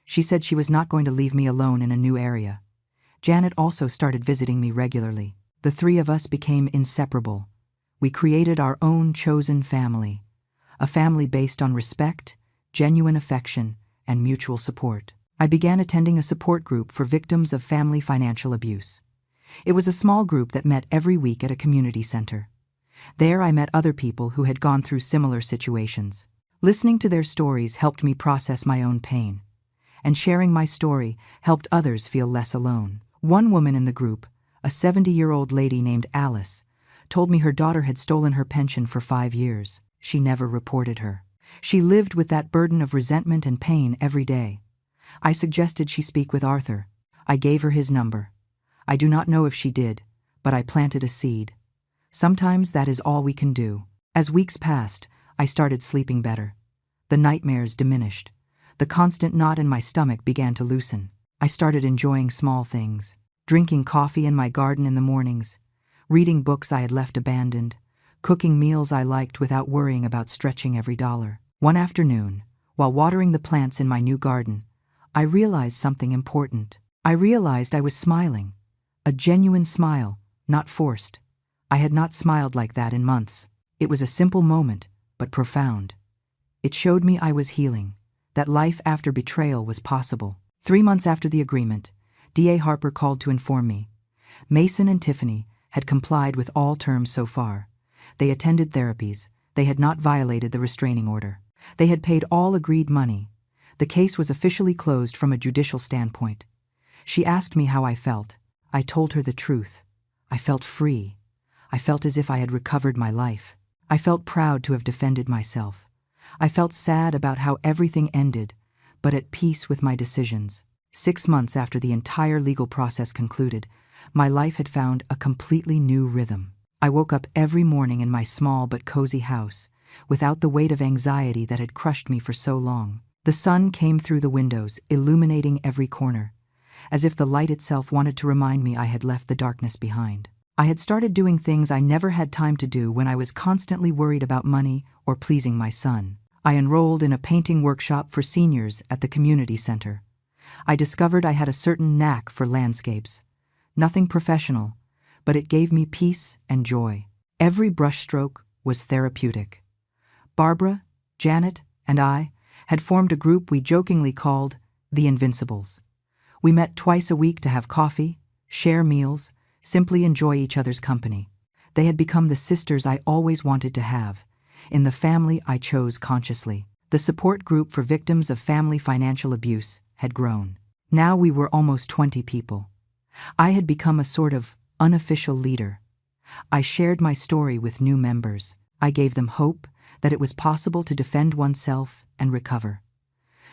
A: She said she was not going to leave me alone in a new area. Janet also started visiting me regularly. The 3 of us became inseparable. We created our own chosen family, a family based on respect, genuine affection, and mutual support. I began attending a support group for victims of family financial abuse. It was a small group that met every week at a community center. There I met other people who had gone through similar situations. Listening to their stories helped me process my own pain, and sharing my story helped others feel less alone. One woman in the group, a 70-year-old lady named Alice, told me her daughter had stolen her pension for 5 years. She never reported her. She lived with that burden of resentment and pain every day. I suggested she speak with Arthur. I gave her his number. I do not know if she did, but I planted a seed. Sometimes that is all we can do. As weeks passed, I started sleeping better. The nightmares diminished. The constant knot in my stomach began to loosen. I started enjoying small things. Drinking coffee in my garden in the mornings. Reading books I had left abandoned. Cooking meals I liked without worrying about stretching every dollar. One afternoon, while watering the plants in my new garden, I realized something important. I realized I was smiling. A genuine smile, not forced. I had not smiled like that in months. It was a simple moment, but profound. It showed me I was healing, that life after betrayal was possible. 3 months after the agreement, D.A. Harper called to inform me. Mason and Tiffany had complied with all terms so far. They attended therapies. They had not violated the restraining order. They had paid all agreed money. The case was officially closed from a judicial standpoint. She asked me how I felt. I told her the truth. I felt free. I felt as if I had recovered my life. I felt proud to have defended myself. I felt sad about how everything ended, but at peace with my decisions. 6 months after the entire legal process concluded, my life had found a completely new rhythm. I woke up every morning in my small but cozy house, without the weight of anxiety that had crushed me for so long. The sun came through the windows, illuminating every corner, as if the light itself wanted to remind me I had left the darkness behind. I had started doing things I never had time to do when I was constantly worried about money or pleasing my son. I enrolled in a painting workshop for seniors at the community center. I discovered I had a certain knack for landscapes. Nothing professional, but it gave me peace and joy. Every brushstroke was therapeutic. Barbara, Janet, and I had formed a group we jokingly called the Invincibles. We met twice a week to have coffee, share meals, simply enjoy each other's company. They had become the sisters I always wanted to have, in the family I chose consciously. The support group for victims of family financial abuse had grown. Now we were almost 20 people. I had become a sort of unofficial leader. I shared my story with new members. I gave them hope that it was possible to defend oneself and recover.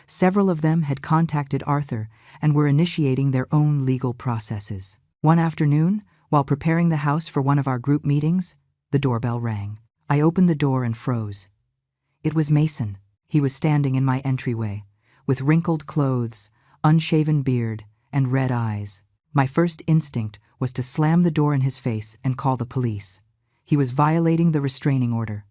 A: Several of them had contacted Arthur and were initiating their own legal processes. One afternoon, while preparing the house for one of our group meetings, the doorbell rang. I opened the door and froze. It was Mason. He was standing in my entryway, with wrinkled clothes, unshaven beard, and red eyes. My first instinct was to slam the door in his face and call the police. He was violating the restraining order.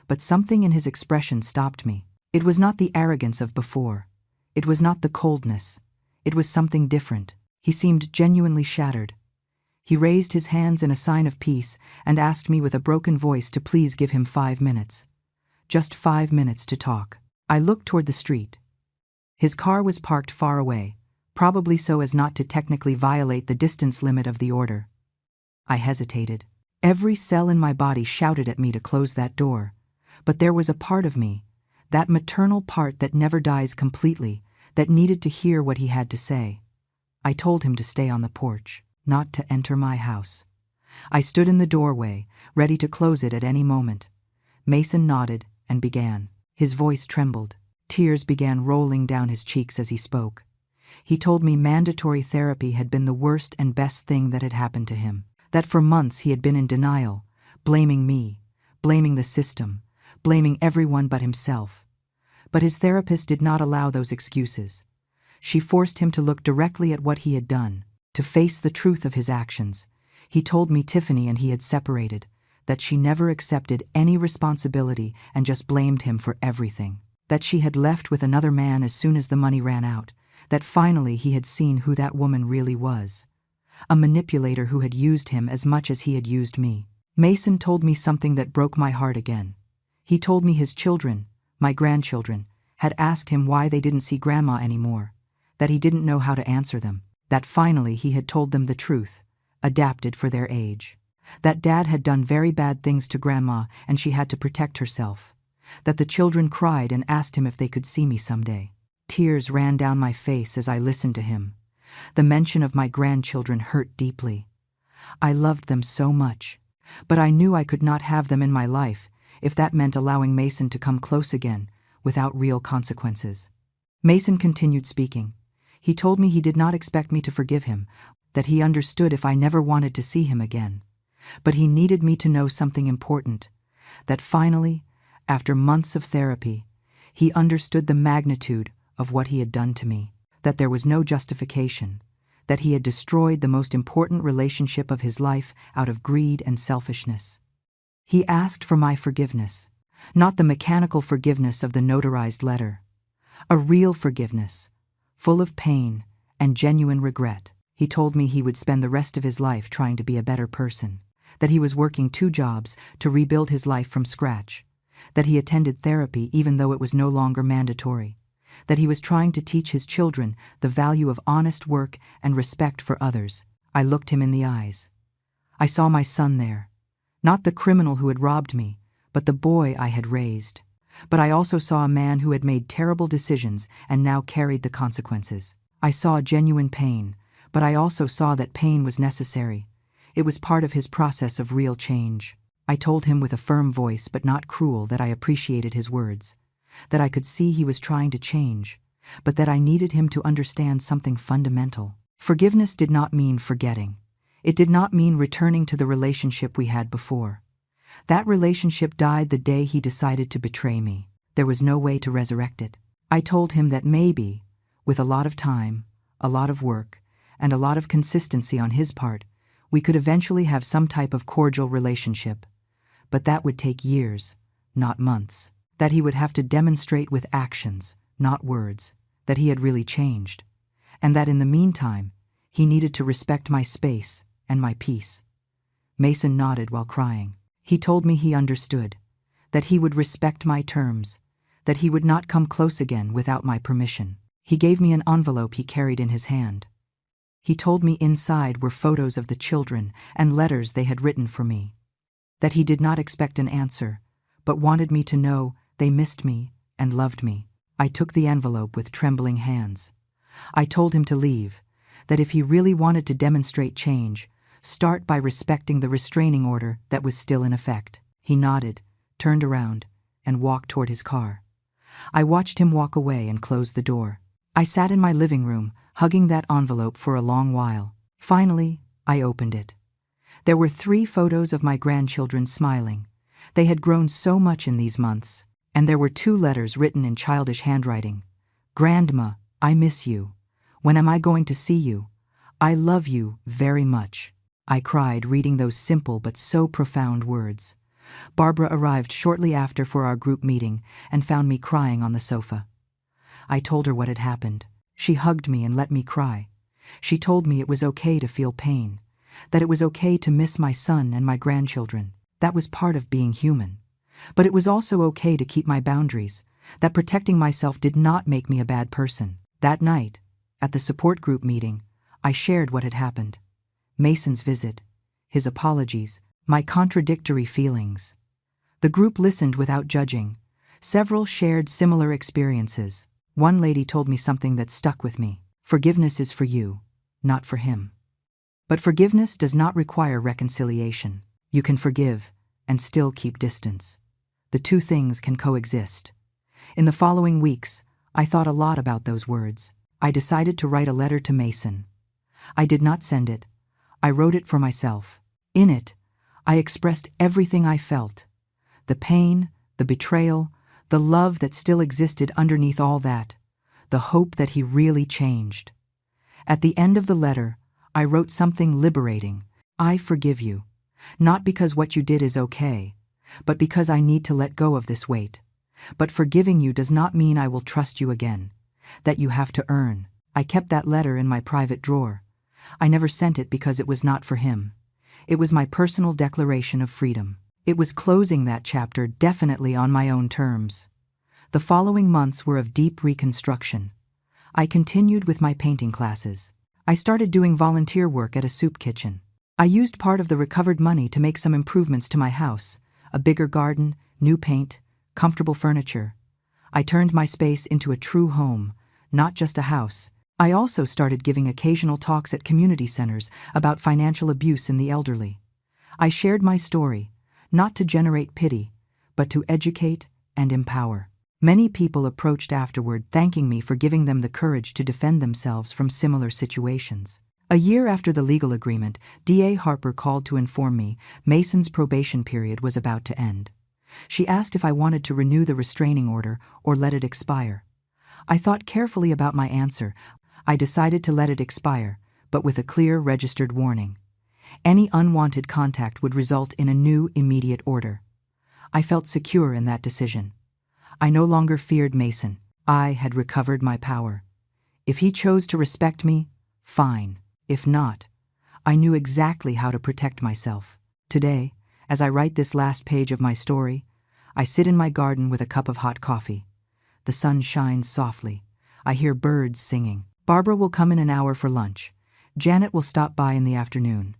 A: But something in his expression stopped me. It was not the arrogance of before. It was not the coldness. It was something different. He seemed genuinely shattered. He raised his hands in a sign of peace and asked me with a broken voice to please give him 5 minutes. Just 5 minutes to talk. I looked toward the street. His car was parked far away, probably so as not to technically violate the distance limit of the order. I hesitated. Every cell in my body shouted at me to close that door. But there was a part of me, that maternal part that never dies completely, that needed to hear what he had to say. I told him to stay on the porch, not to enter my house. I stood in the doorway, ready to close it at any moment. Mason nodded and began. His voice trembled. Tears began rolling down his cheeks as he spoke. He told me mandatory therapy had been the worst and best thing that had happened to him. That for months he had been in denial, blaming me, blaming the system, blaming everyone but himself. But his therapist did not allow those excuses. She forced him to look directly at what he had done, to face the truth of his actions. He told me Tiffany and he had separated, that she never accepted any responsibility and just blamed him for everything. That she had left with another man as soon as the money ran out, that finally he had seen who that woman really was. A manipulator who had used him as much as he had used me. Mason told me something that broke my heart again. He told me his children, my grandchildren, had asked him why they didn't see Grandma anymore, that he didn't know how to answer them, that finally he had told them the truth, adapted for their age. That Dad had done very bad things to Grandma and she had to protect herself. That the children cried and asked him if they could see me someday. Tears ran down my face as I listened to him. The mention of my grandchildren hurt deeply. I loved them so much, but I knew I could not have them in my life if that meant allowing Mason to come close again, without real consequences. Mason continued speaking. He told me he did not expect me to forgive him, that he understood if I never wanted to see him again. But he needed me to know something important, that finally, after months of therapy, he understood the magnitude of what he had done to me, that there was no justification, that he had destroyed the most important relationship of his life out of greed and selfishness. He asked for my forgiveness, not the mechanical forgiveness of the notarized letter, a real forgiveness, full of pain and genuine regret. He told me he would spend the rest of his life trying to be a better person, that he was working 2 jobs to rebuild his life from scratch, that he attended therapy even though it was no longer mandatory, that he was trying to teach his children the value of honest work and respect for others. I looked him in the eyes. I saw my son there, not the criminal who had robbed me, but the boy I had raised. But I also saw a man who had made terrible decisions and now carried the consequences. I saw genuine pain, but I also saw that pain was necessary. It was part of his process of real change. I told him with a firm voice but not cruel that I appreciated his words, that I could see he was trying to change, but that I needed him to understand something fundamental. Forgiveness did not mean forgetting. It did not mean returning to the relationship we had before. That relationship died the day he decided to betray me. There was no way to resurrect it. I told him that maybe, with a lot of time, a lot of work, and a lot of consistency on his part, we could eventually have some type of cordial relationship. But that would take years, not months. That he would have to demonstrate with actions, not words, that he had really changed. And that in the meantime, he needed to respect my space and my peace. Mason nodded while crying. He told me he understood, that he would respect my terms, that he would not come close again without my permission. He gave me an envelope he carried in his hand. He told me inside were photos of the children and letters they had written for me, that he did not expect an answer, but wanted me to know they missed me and loved me. I took the envelope with trembling hands. I told him to leave, that if he really wanted to demonstrate change, start by respecting the restraining order that was still in effect. He nodded, turned around, and walked toward his car. I watched him walk away and close the door. I sat in my living room, hugging that envelope for a long while. Finally, I opened it. There were 3 photos of my grandchildren smiling. They had grown so much in these months. And there were 2 letters written in childish handwriting. Grandma, I miss you. When am I going to see you? I love you very much. I cried reading those simple but so profound words. Barbara arrived shortly after for our group meeting and found me crying on the sofa. I told her what had happened. She hugged me and let me cry. She told me it was okay to feel pain, that it was okay to miss my son and my grandchildren. That was part of being human. But it was also okay to keep my boundaries, that protecting myself did not make me a bad person. That night, at the support group meeting, I shared what had happened. Mason's visit, his apologies, my contradictory feelings. The group listened without judging. Several shared similar experiences. One lady told me something that stuck with me. Forgiveness is for you, not for him. But forgiveness does not require reconciliation. You can forgive and still keep distance. The 2 things can coexist. In the following weeks, I thought a lot about those words. I decided to write a letter to Mason. I did not send it. I wrote it for myself. In it, I expressed everything I felt. The pain, the betrayal, the love that still existed underneath all that, the hope that he really changed. At the end of the letter, I wrote something liberating. I forgive you, not because what you did is okay, but because I need to let go of this weight. But forgiving you does not mean I will trust you again, that you have to earn. I kept that letter in my private drawer. I never sent it because it was not for him. It was my personal declaration of freedom. It was closing that chapter definitely on my own terms. The following months were of deep reconstruction. I continued with my painting classes. I started doing volunteer work at a soup kitchen. I used part of the recovered money to make some improvements to my house, a bigger garden, new paint, comfortable furniture. I turned my space into a true home, not just a house. I also started giving occasional talks at community centers about financial abuse in the elderly. I shared my story, not to generate pity, but to educate and empower. Many people approached afterward thanking me for giving them the courage to defend themselves from similar situations. A year after the legal agreement, DA Harper called to inform me Mason's probation period was about to end. She asked if I wanted to renew the restraining order or let it expire. I thought carefully about my answer. I decided to let it expire, but with a clear registered warning. Any unwanted contact would result in a new immediate order. I felt secure in that decision. I no longer feared Mason. I had recovered my power. If he chose to respect me, fine. If not, I knew exactly how to protect myself. Today, as I write this last page of my story, I sit in my garden with a cup of hot coffee. The sun shines softly. I hear birds singing. Barbara will come in an hour for lunch. Janet will stop by in the afternoon.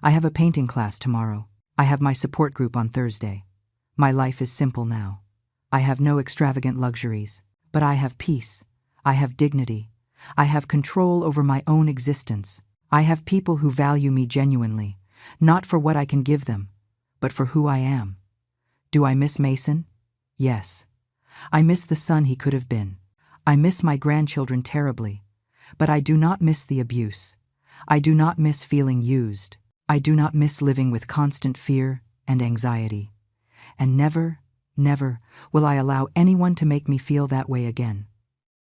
A: I have a painting class tomorrow. I have my support group on Thursday. My life is simple now. I have no extravagant luxuries, but I have peace. I have dignity. I have control over my own existence. I have people who value me genuinely, not for what I can give them, but for who I am. Do I miss Mason? Yes. I miss the son he could have been. I miss my grandchildren terribly. But I do not miss the abuse. I do not miss feeling used. I do not miss living with constant fear and anxiety. And never, never will I allow anyone to make me feel that way again.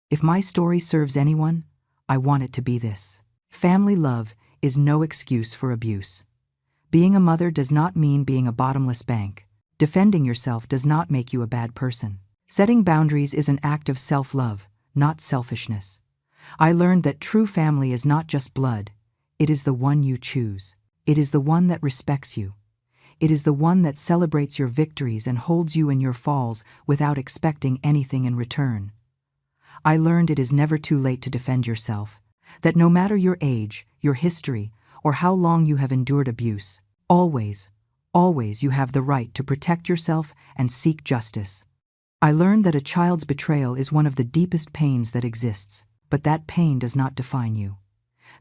A: If my story serves anyone, I want it to be this. Family love is no excuse for abuse. Being a mother does not mean being a bottomless bank. Defending yourself does not make you a bad person. Setting boundaries is an act of self-love, not selfishness. I learned that true family is not just blood. It is the one you choose. It is the one that respects you. It is the one that celebrates your victories and holds you in your falls without expecting anything in return. I learned it is never too late to defend yourself, that no matter your age, your history, or how long you have endured abuse, always you have the right to protect yourself and seek justice. I learned that a child's betrayal is one of the deepest pains that exists, but that pain does not define you.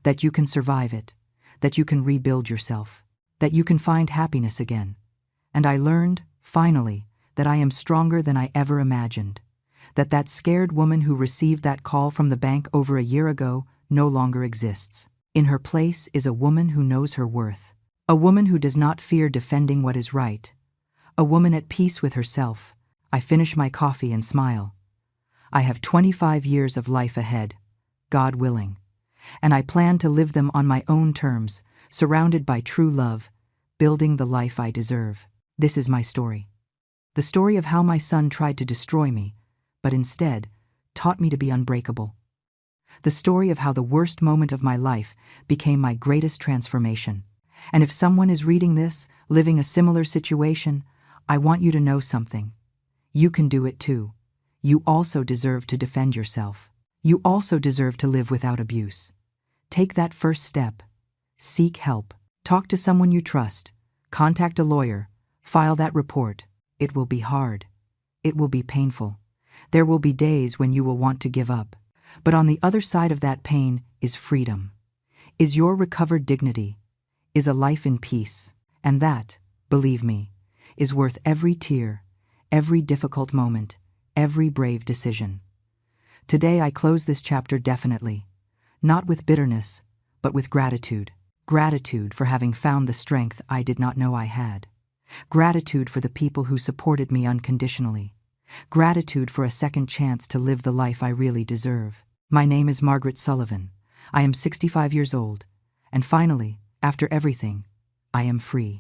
A: That you can survive it, that you can rebuild yourself, that you can find happiness again. And I learned, finally, that I am stronger than I ever imagined. That scared woman who received that call from the bank over a year ago no longer exists. In her place is a woman who knows her worth. A woman who does not fear defending what is right. A woman at peace with herself. I finish my coffee and smile. I have 25 years of life ahead, God willing. And I plan to live them on my own terms, surrounded by true love, building the life I deserve. This is my story. The story of how my son tried to destroy me, but instead taught me to be unbreakable. The story of how the worst moment of my life became my greatest transformation. And if someone is reading this, living a similar situation, I want you to know something. You can do it too. You also deserve to defend yourself. You also deserve to live without abuse. Take that first step. Seek help. Talk to someone you trust. Contact a lawyer. File that report. It will be hard. It will be painful. There will be days when you will want to give up. But on the other side of that pain is freedom. Is your recovered dignity. Is a life in peace. And that, believe me, is worth every tear, every difficult moment, every brave decision. Today I close this chapter definitely, not with bitterness, but with gratitude. Gratitude for having found the strength I did not know I had. Gratitude for the people who supported me unconditionally. Gratitude for a second chance to live the life I really deserve. My name is Margaret Sullivan. I am 65 years old. And finally, after everything, I am free.